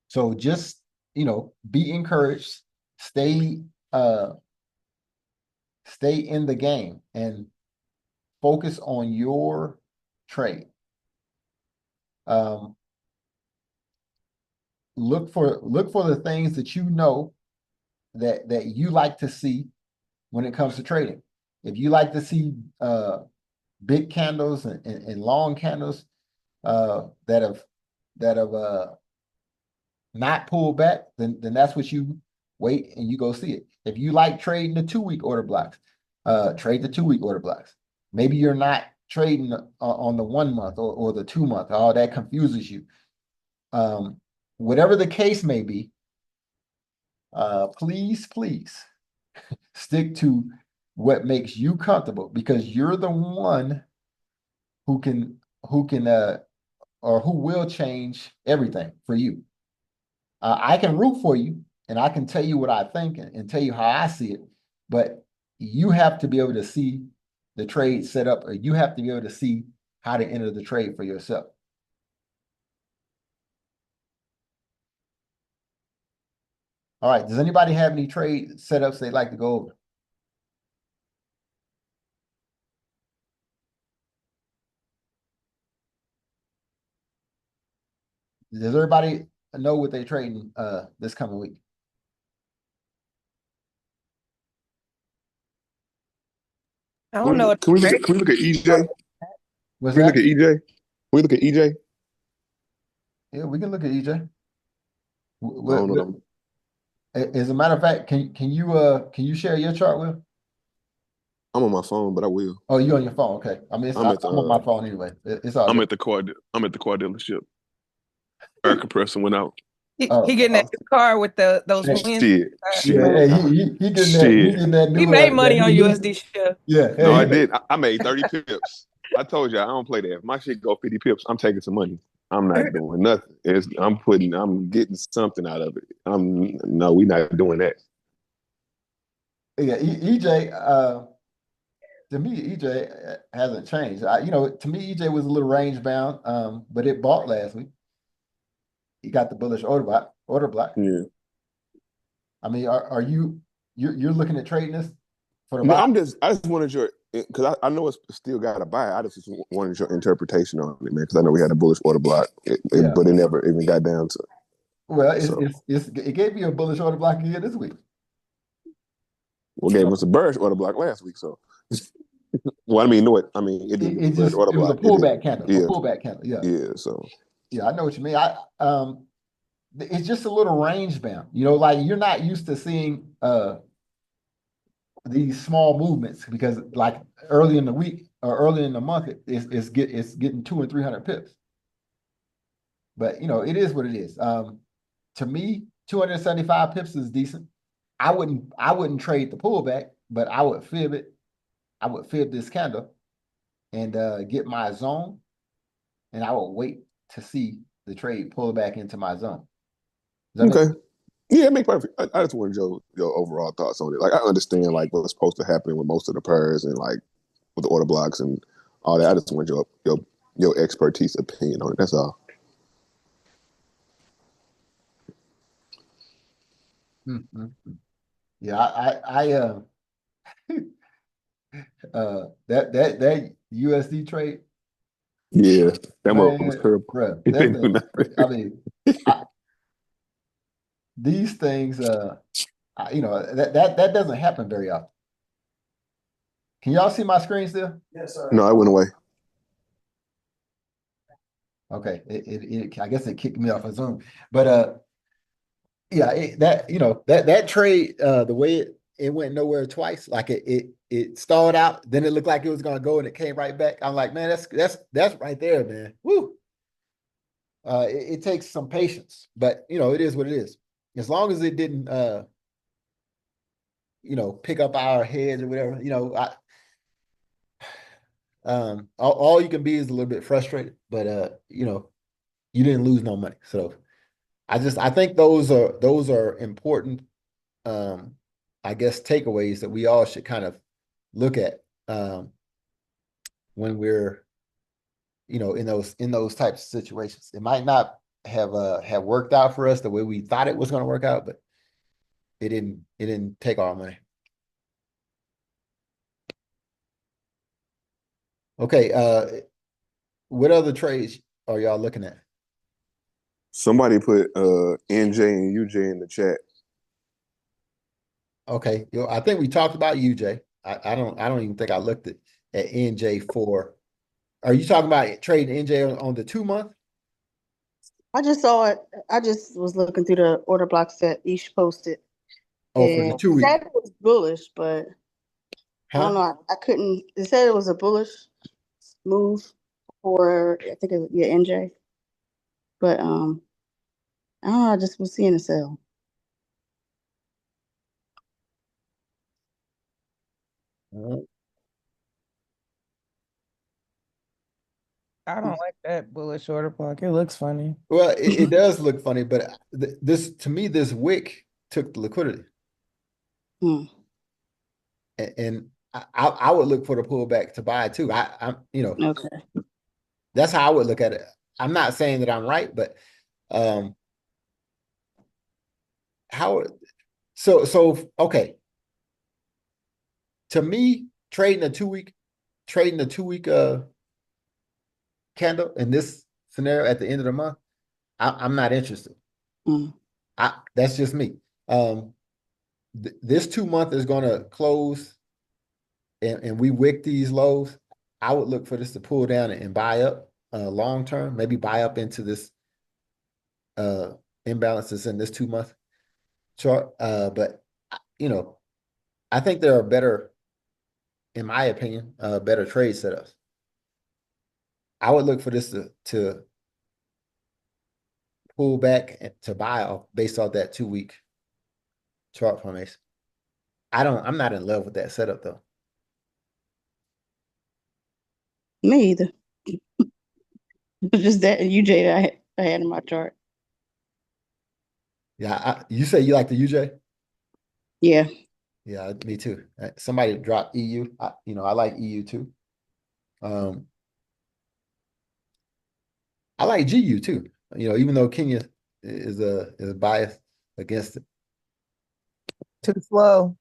So just, be encouraged, stay in the game and focus on your trade. Look for the things that you know that you like to see when it comes to trading. If you like to see big candles and long candles that have not pulled back, then that's what you wait and you go see it. If you like trading the 2-week order blocks, trade the 2-week order blocks. Maybe you're not trading on the 1 month or the 2 month. Oh, that confuses you. Whatever the case may be, please stick to what makes you comfortable, because you're the one who will change everything for you. I can root for you and I can tell you what I think and tell you how I see it, but you have to be able to see the trade set up, or you have to be able to see how to enter the trade for yourself. All right. Does anybody have any trade setups they'd like to go over? Does everybody know what they're trading this coming week? I don't know. Can we look at EJ? What's Can we look that? at EJ? Can we look at EJ? Yeah, we can look at EJ. I don't know. As a matter of fact, can you share your chart, Will? I'm on my phone, but I will. Oh, you on your phone? Okay. I mean, I'm on my phone anyway. It's all I'm good. at the car dealership. Air compressor went out. He getting that car with those wins. Shit. Yeah, he getting that. He getting that new. He made money that on new- USD Shift. Yeah. No, I did. I made 30 pips. I told you I don't play that. If my shit go 50 pips, I'm taking some money. I'm not doing nothing. I'm getting something out of it. No, we not doing that. Yeah, EJ, to me, EJ hasn't changed. To me, EJ was a little range bound, but it bought last week. He got the bullish order block. Yeah. I mean, are you're looking at trading this for the No, buy? I just wanted your, because I know it's still got to buy. I just wanted your interpretation on it, man, because I know we had a bullish order block, Yeah. but it never even got down to. Well, So. it gave you a bullish order block again this week. Well, gave us a bearish order block last week, so. Well, I mean, no, I mean, it didn't. It Bearish order was a block. pullback candle. Yeah. A pullback candle. Yeah. Yeah. So. Yeah, I know what you mean. It's just a little range bound. Like you're not used to seeing these small movements because like early in the week or early in the month it's getting 200 and 300 pips. But it is what it is. To me, 275 pips is decent. I wouldn't trade the pullback, but I would fib it. I would fib this candle and get my zone, and I would wait to see the trade pull back into my zone. Does that make Okay. Yeah, it makes perfect. I just wanted your overall thoughts on it. Like I understand like what's supposed to happen with most of the pairs and like with the order blocks and all that. I just want your expertise opinion on it. That's all. Mm-hmm. Yeah, I that USD trade, Yeah, that man, was terrible. bro. It didn't do nothing. I mean, these things, that doesn't happen very often. Can y'all see my screen still? Yes, sir. No, I went away. Okay, I guess it kicked me off of Zoom, but yeah, that trade, the way it went nowhere twice, like it stalled out, then it looked like it was gonna go, and it came right back. I'm like, man, that's right there, man. Woo. It takes some patience, but it is what it is. As long as it didn't, pick up our heads or whatever, all you can be is a little bit frustrated, but you didn't lose no money. So I think those are important, I guess, takeaways that we all should kind of look at when we're in those types of situations. It might not have worked out for us the way we thought it was going to work out, but it didn't take our money. Okay, what other trades are y'all looking at? Somebody put NJ and UJ in the chat. Okay, I think we talked about UJ. I don't even think I looked at NJ4. Are you talking about trading NJ on the 2-month? I just saw it. I just was looking through the order blocks that Ish posted. Oh, for the 2 week. That was bullish, but I don't know. I couldn't. It said it was a bullish move for I think NJ. But I don't know. I just was seeing a sell. I don't like that bullish order block. It looks funny. Well, it does look funny, but to me, this wick took the liquidity. And I would look for the pullback to buy too. I'm Okay. That's how I would look at it. I'm not saying that I'm right, but okay. To me, trading a 2 week candle in this scenario at the end of the month, I'm not interested. That's just me. This 2 month is going to close, and we wick these lows. I would look for this to pull down and buy up long term, maybe buy up into this imbalances in this 2 month chart. But I think there are better, in my opinion, better trade setups. I would look for this to pull back to buy off based off that 2 week chart formation. I'm not in love with that setup though. Me either. Just that UJ that I had in my chart. Yeah, you say you like the UJ? Yeah. Yeah, me too. Somebody dropped EU. I like EU too. I like GU too. Even though Kenya is biased against it. Too slow.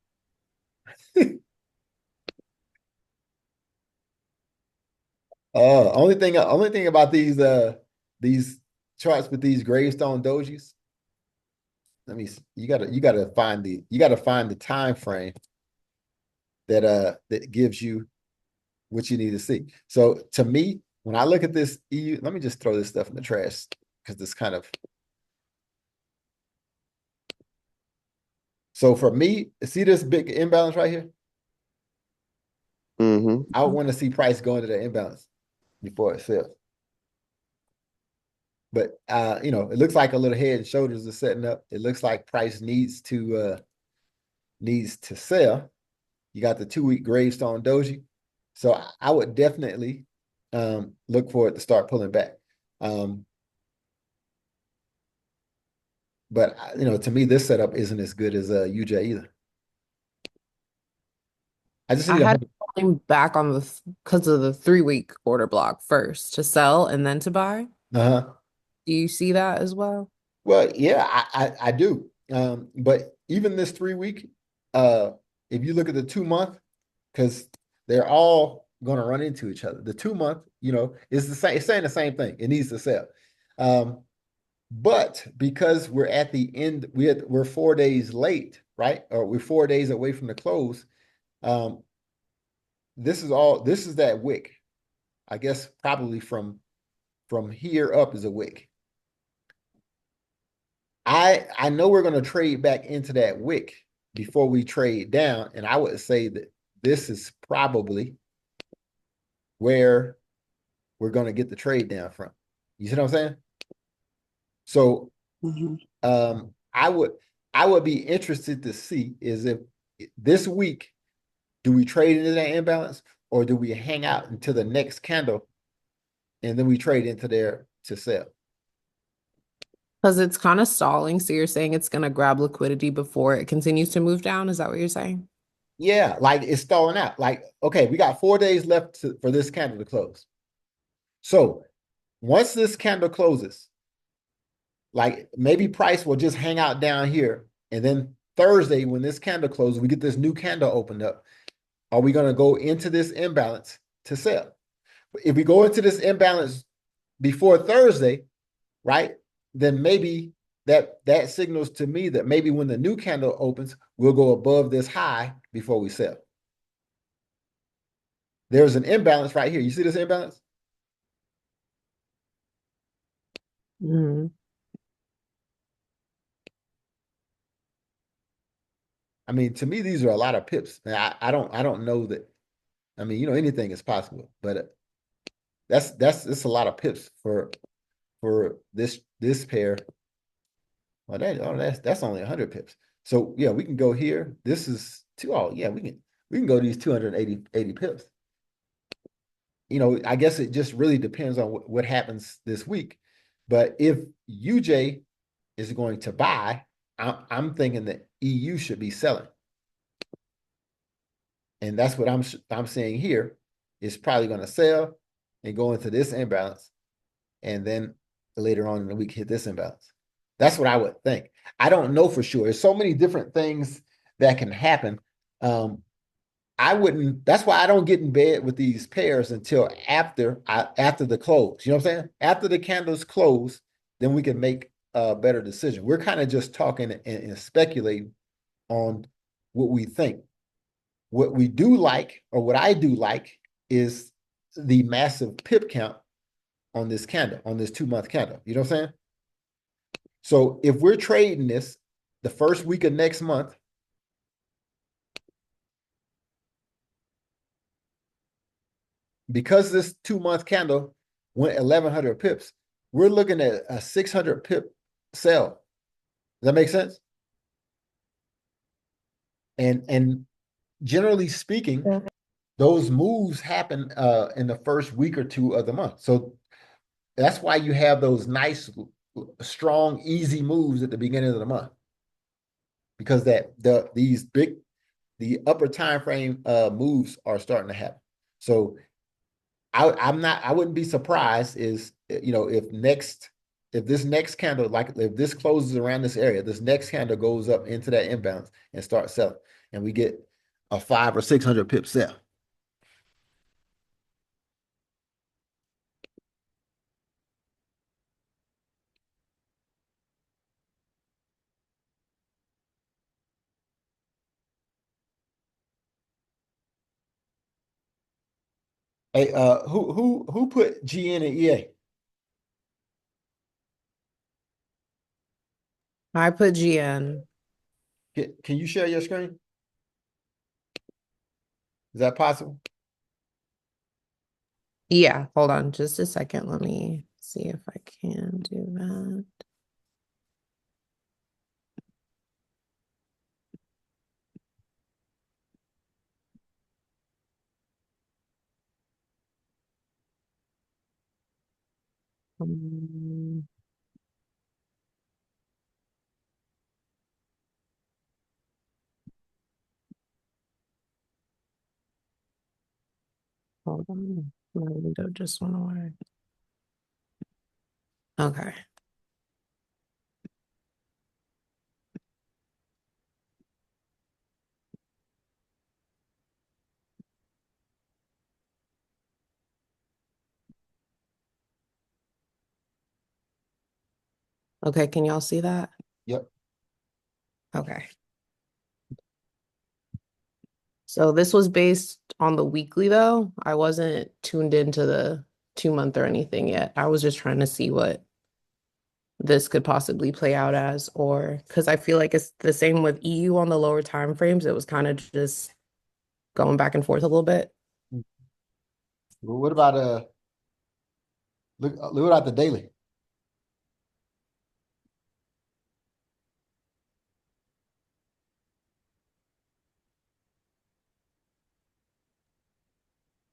Only thing about these charts with these gravestone dojis. You gotta find the time frame that gives you what you need to see. So to me, when I look at this EU, let me just throw this stuff in the trash because it's kind of. So for me, see this big imbalance right here? Mm-hmm. I would want to see price go into the imbalance before it sells. But it looks like a little head and shoulders are setting up. It looks like price needs to sell. You got the 2-week gravestone doji. So I would definitely look for it to start pulling back. But to me, this setup isn't as good as UJ either. I just I need had going back on because of the 3-week order block first to sell and then to buy. uh-huh. Do you see that as well? Well, yeah, I do. But even this 3-week, if you look at the 2-month, because they're all going to run into each other. The 2-month, is the same. It's saying the same thing. It needs to sell. But because we're at the end, we're 4 days late, right? Or we're 4 days away from the close. This is that wick. I guess probably from here up is a wick. I know we're going to trade back into that wick before we trade down, and I would say that this is probably where we're going to get the trade down from. You see what I'm saying? So, I would be interested to see is if this week do we trade into that imbalance or do we hang out until the next candle and then we trade into there to sell? Because it's kind of stalling. So you're saying it's going to grab liquidity before it continues to move down. Is that what you're saying? Yeah, like it's stalling out. Like, okay, we got 4 days left for this candle to close. So once this candle closes, like maybe price will just hang out down here. And then Thursday, when this candle closes, we get this new candle opened up. Are we going to go into this imbalance to sell? If we go into this imbalance before Thursday, right, then maybe that signals to me that maybe when the new candle opens, we'll go above this high before we sell. There's an imbalance right here. You see this imbalance? Mm-hmm. I mean, to me, these are a lot of pips. I don't know that. I mean, anything is possible, but that's a lot of pips for this pair. Well, that's only 100 pips. So yeah, we can go here. This is yeah, we can go these 280 pips. I guess it just really depends on what happens this week. But if UJ is going to buy, I'm thinking that EU should be selling. And that's what I'm saying here. It's probably going to sell and go into this imbalance. And then later on in the week, hit this imbalance. That's what I would think. I don't know for sure. There's so many different things that can happen. That's why I don't get in bed with these pairs until after the close. You know what I'm saying? After the candles close, then we can make a better decision. We're kind of just talking and speculating on what we think. What we do like, or what I do like, is the massive pip count on this candle, on this 2-month candle. You know what I'm saying? So if we're trading this the first week of next month, because this 2-month candle went 1,100 pips, we're looking at a 600 pip sell. Does that make sense? And generally speaking, those moves happen in the first week or two of the month. So that's why you have those nice, strong, easy moves at the beginning of the month. Because the upper time frame moves are starting to happen. So I wouldn't be surprised if this next candle, like if this closes around this area, this next candle goes up into that imbalance and starts selling, and we get a 500 or 600 pip sell. Hey, who put GN and EA? I put GN. Can you share your screen? Is that possible? Yeah, hold on just a second. Let me see if I can do that. Um, hold on. My window just went away. Okay. Okay, can y'all see that? Yep. Okay. So this was based on the weekly though. I wasn't tuned into the 2 month or anything yet. I was just trying to see what this could possibly play out as, or because I feel like it's the same with EU on the lower time frames. It was kind of just going back and forth a little bit. Well, what about look at the daily?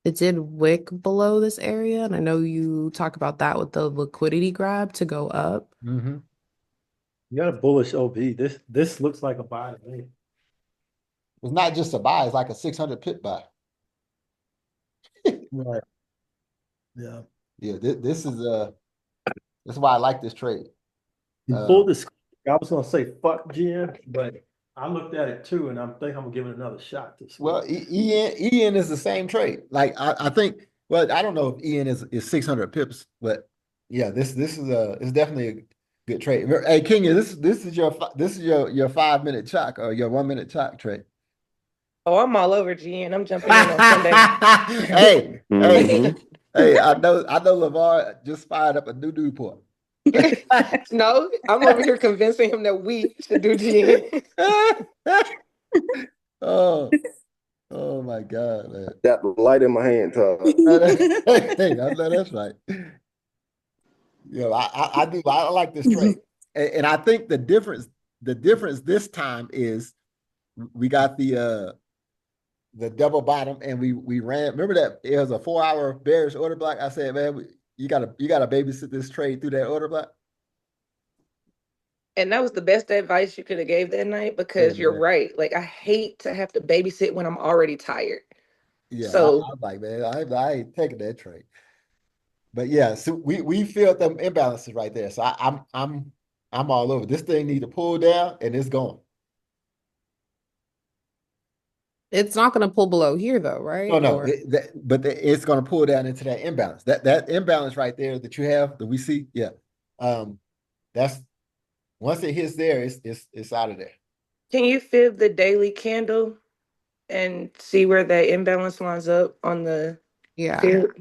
It did wick below this area, and I know you talk about that with the liquidity grab to go up. Mm-hmm. You got a bullish OP. This looks like a buy to me. It's not just a buy; it's like a 600 pip buy. Right. Yeah. Yeah, this is that's why I like this trade. In full disclosure, I was gonna say fuck GM, but I looked at it too, and I'm gonna give it another shot this week. Well, EN is the same trade. Like I think. Well, I don't know if EN is 600 pips, but yeah, this is it's definitely a good trade. Hey, Kenya, this is your 5 minute chalk or your 1 minute chalk trade. Oh, I'm all over GN. I'm jumping in on Sunday. Hey, Mhm. hey, I know LeVar just fired up a new report. No, I'm over here convincing him that we should do GN. Oh, oh my God, man. Got the light in my hand, Todd. Hey, I know that's right. Yeah, I do. I like this trade, and I think the difference this time is we got the double bottom, and we ran. Remember that it was a 4 hour bearish order block. I said, man, you gotta babysit this trade through that order block. And that was the best advice you could have gave that night because Yeah, you're man. right. Like I hate to have to babysit when I'm already tired. Yeah, So I'm like, man, I ain't taking that trade. But yeah, so we filled them imbalances right there. So I'm all over. This thing need to pull down, and it's going. It's not going to pull below here though, No, right? no, Or it's going to pull down into that imbalance. That imbalance right there that you have that we see, yeah. That's once it hits there, it's out of there. can you fib the daily candle and see where that imbalance lines up on the yeah. fib?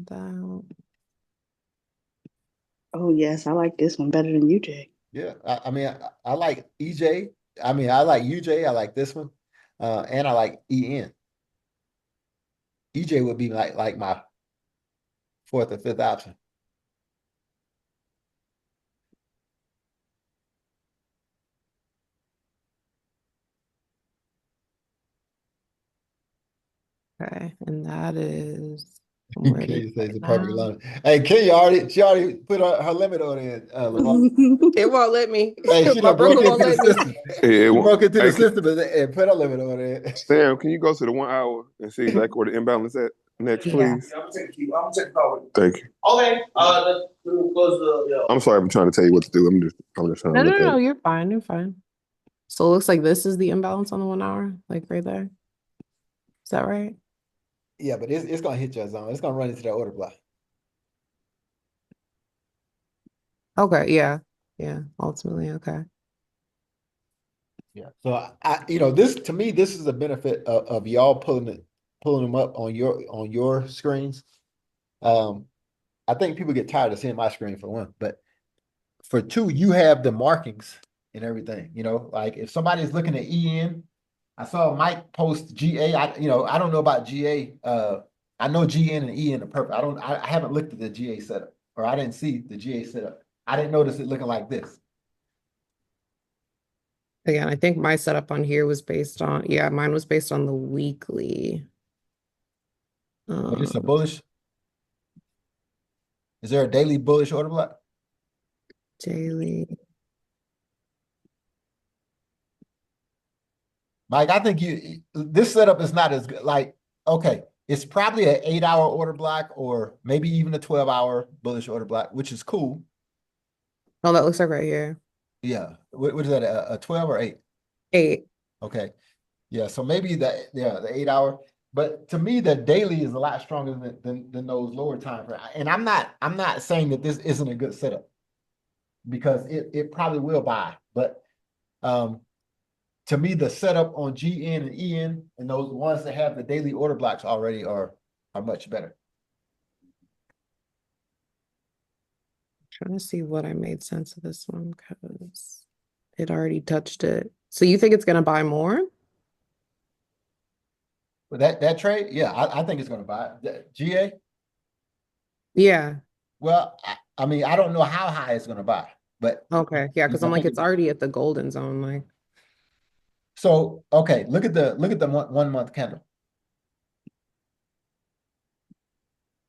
That. Oh yes, I like this one better than UJ. Yeah, I mean, I like EJ. I mean, I like UJ. I like this one, and I like EN. EJ would be like my fourth or fifth option. Okay, and that is where it is Kenya says right the perfect now. limit. Hey, she already put her limit on it, Lamar. It won't let me. Hey, she My done broke brother won't into the let me. system. Hey, She broke into the hey, system and put her limit on it. Sam, can you go to the 1 hour and see exactly where the imbalance at next, Yeah. please? I'm gonna take the call. Thank you. Okay. Let's close the. I'm sorry, I'm trying to tell you what to do. I'm just trying to No, no, look at no, it. you're fine. You're fine. So it looks like this is the imbalance on the 1 hour, like right there. Is that right? Yeah, but it's gonna hit your zone. It's gonna run into that order block. Okay, yeah. Yeah, ultimately, okay. Yeah. So this to me, this is a benefit of y'all pulling them up on your screens. I think people get tired of seeing my screen for one, but for two, you have the markings and everything. Like if somebody's looking at EN, I saw Mike post GA. I don't know about GA. I know GN and EN are perfect. I haven't looked at the GA setup, or I didn't see the GA setup. I didn't notice it looking like this. Again, I think my setup on here was based on, yeah, mine was based on the weekly. But it's a Um, bullish. Is there a daily bullish order block? daily. Mike, I think this setup is not as good. Like, okay, it's probably an 8-hour order block or maybe even a 12-hour bullish order block, which is cool. Oh, that looks like right here. Yeah. What is that? A 12 or 8? 8. Okay. Yeah. So maybe the 8-hour. But to me, the daily is a lot stronger than those lower time frames. And I'm not saying that this isn't a good setup because it probably will buy. But to me, the setup on GN and EN and those ones that have the daily order blocks already are much better. Trying to see what I made sense of this one because it already touched it. So you think it's gonna buy more? But that trade, yeah, I think it's going to buy it. GA. Yeah. Well, I mean, I don't know how high it's going to buy, but Okay. Yeah, because I I'm like, think it's already at the golden zone. Like, so. Okay, look at the 1 month candle.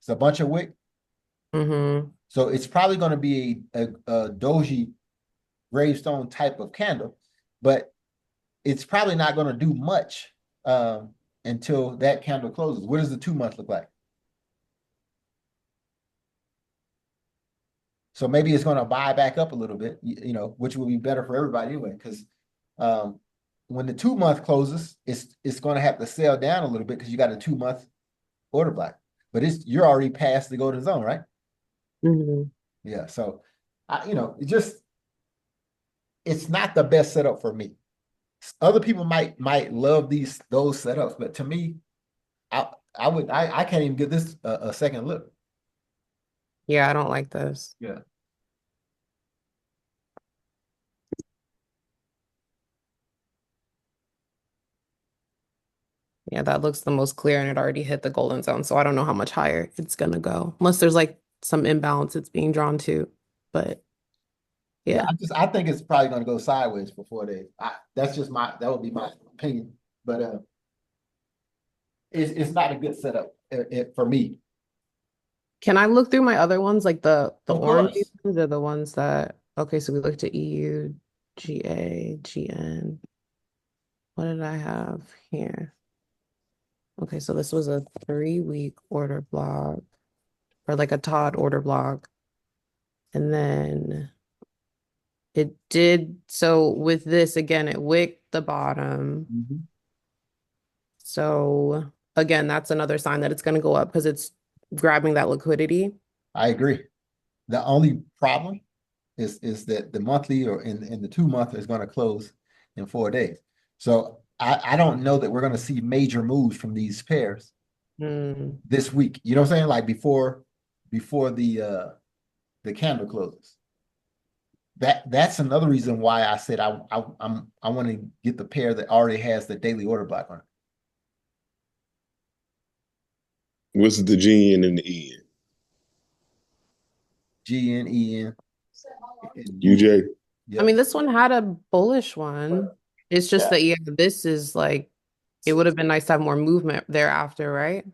It's a bunch of wick. So it's probably going to be a doji gravestone type of candle, but it's probably not going to do much until that candle closes. What does the 2 month look like? So maybe it's going to buy back up a little bit, which will be better for everybody anyway. Because when the 2 month closes, it's going to have to sell down a little bit because you got a 2 month order block. But you're already past the golden zone, right? Yeah. So it's not the best setup for me. Other people might love those setups, but to me, I can't even give this a second look. yeah, I don't like this. Yeah. Yeah, that looks the most clear and it already hit the golden zone. So I don't know how much higher it's gonna go. Unless there's like some imbalance it's being drawn to. But yeah. I think it's probably going to go sideways for 4 days. That would be my opinion, but it's not a good setup for me. Can I look through my other ones, like the Of orange course. ones are the ones that, okay, so we looked at EU, GA, GN. What did I have here? Okay, so this was a 3-week order block or like a Todd order block. And then it did, so with this, again, it wicked the bottom. So again, that's another sign that it's going to go up because it's grabbing that liquidity. I agree. The only problem is that the monthly or in the 2 month is going to close in 4 days. So I don't know that we're going to see major moves from these pairs this week. You know what I'm saying? Like before the candle closes. That's another reason why I said I want to get the pair that already has the daily order block on it. What's the GN and the EN? GN, EN, UJ. I mean, this one had a bullish one. It's just that, yeah, this is like it would have been nice to have more movement thereafter, right?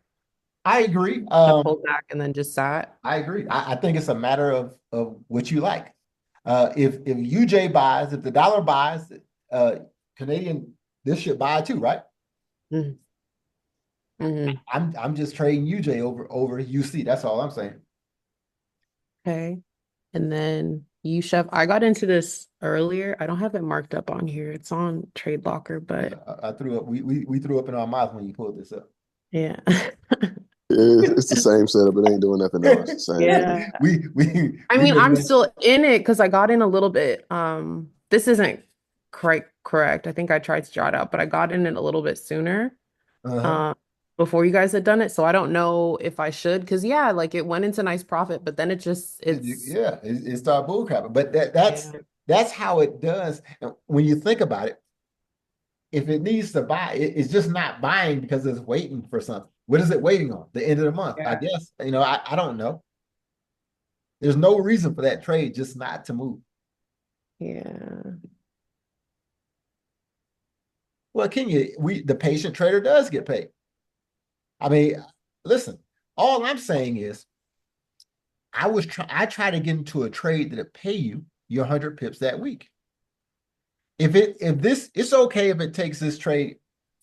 I agree. To pull back and then just sat. I agree. I think it's a matter of what you like. If UJ buys, if the dollar buys, Canadian, this should buy too, right? I'm just trading UJ over UC. That's all I'm saying. Okay. And then Chef, I got into this earlier. I don't have it marked up on here. It's on Trade Locker, but I threw up. We threw up in our mouth when you pulled this up. yeah. It's the same setup. It ain't doing nothing else. It's the same. Yeah. I mean, I'm still in it because I got in a little bit. This isn't correct. I think I tried to draw it out, but I got in it a little bit sooner. Before you guys had done it. So I don't know if I should, because yeah, like it went into nice profit, but then it started bullcrapping. But that's how it does. And when you think about it, if it needs to buy, it's just not buying because it's waiting for something. What is it waiting on? The end of the month, I guess. I don't know. There's no reason for that trade just not to move. Yeah. Well, the patient trader does get paid. I mean, listen, all I'm saying is I try to get into a trade that'll pay you your 100 pips that week. It's okay if it takes this trade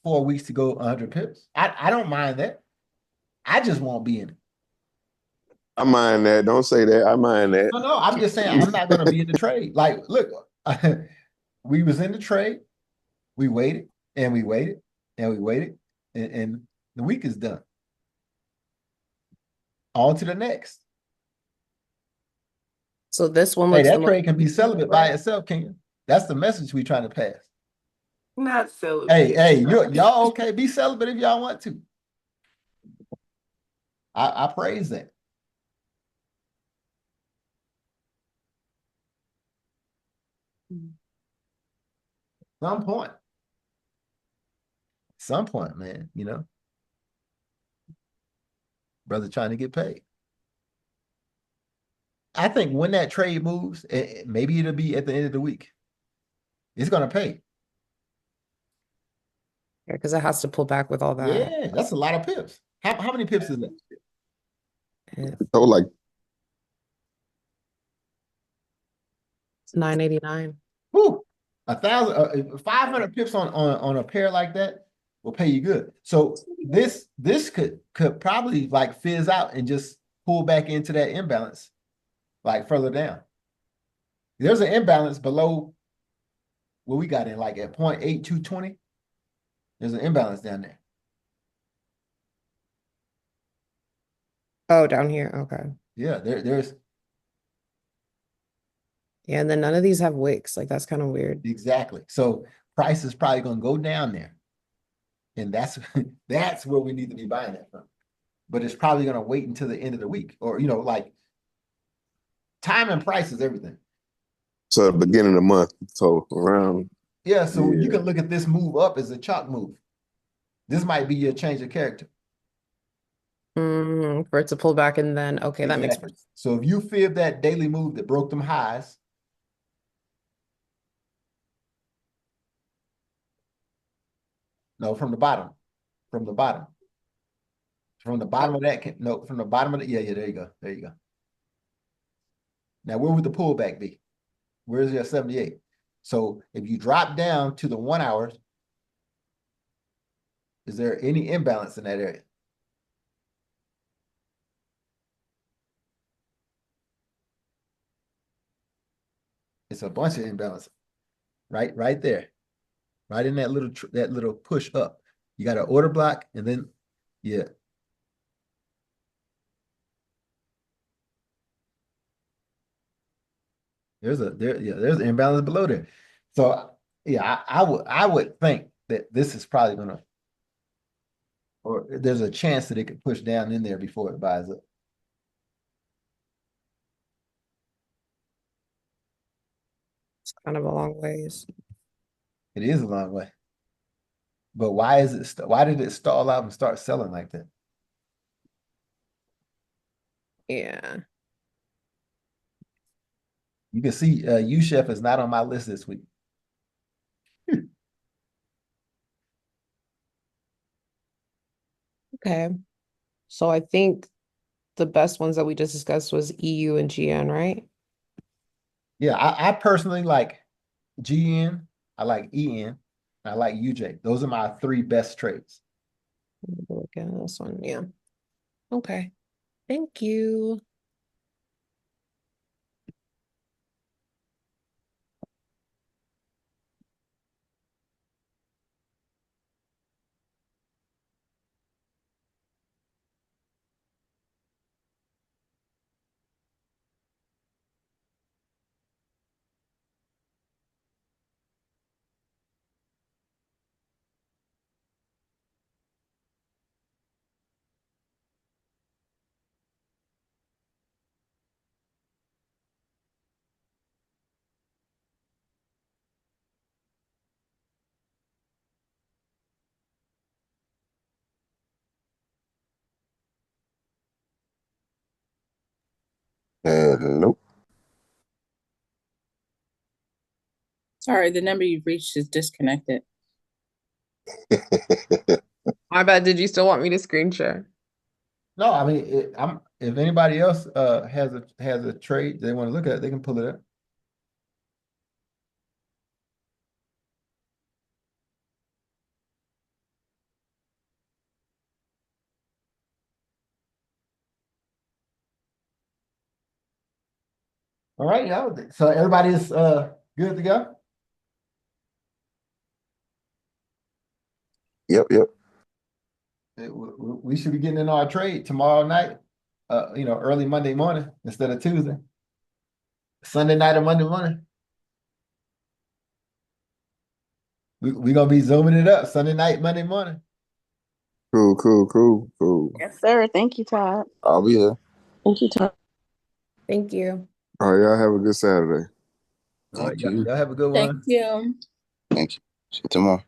4 weeks to go 100 pips. I don't mind that. I just won't be in it. I mind that. Don't say that. I mind that. No, I'm just saying I'm not going to be in the trade. Like, look, we was in the trade. We waited and we waited and we waited and the week is done. On to the next. So this one looks that trade can be celibate by itself, King. That's the message we're trying to pass. Not celibate. Hey, y'all okay? Be celibate if y'all want to. I praise that. Some point, man, brother trying to get paid. I think when that trade moves, maybe it'll be at the end of the week. It's going to pay. Yeah, because it has to pull back with all that. Yeah, that's a lot of pips. How many pips is that? Oh, like it's 989. Whoo, 500 pips on a pair like that will pay you good. So this could probably like fizz out and just pull back into that imbalance, like further down. There's an imbalance below what we got in, like at 0.8220. There's an imbalance down there. Oh, down here. Okay. Yeah, there's. Yeah, and then none of these have wicks. Like that's kind of weird. Exactly. So price is probably going to go down there. And that's where we need to be buying that from. But it's probably going to wait until the end of the week, or like time and price is everything. So the beginning of the month, so around. Yeah, so you can look at this move up as a chalk move. This might be your change of character. For it to pull back and then, okay, that makes sense. So if you fib that daily move that broke them highs, no, from the bottom of that, from the bottom of the, yeah, there you go. Now, where would the pullback be? Where's your 78? So if you drop down to the 1 hour, is there any imbalance in that area? It's a bunch of imbalance, right there, right in that little push up. You got an order block, and then there's an imbalance below there. So yeah, I would think that this is probably gonna, or there's a chance that it could push down in there before it buys up. It's kind of a long ways. It is a long way. But why did it stall out and start selling like that? Yeah. You can see UChef is not on my list this week. Okay. So I think the best ones that we just discussed was EU and GN, right? Yeah, I personally like GN, I like EN, and I like UJ. Those are my three best trades. Look at this one. Yeah. Okay. Thank you. Nope. Sorry, the number you've reached is disconnected. My bad. Did you still want me to screen share? No, I mean, if anybody else has a trade they want to look at, they can pull it up. All right, y'all. So everybody's good to go. Yep. We should be getting in our trade tomorrow night. Early Monday morning instead of Tuesday. Sunday night or Monday morning. We're gonna be zooming it up Sunday night, Monday morning. Cool. Yes, sir. Thank you, Todd. I'll be here. Thank you, Todd. Thank you. All right, y'all have a good Saturday. All right, y'all have a good one. Thank you. Thank you. See you tomorrow.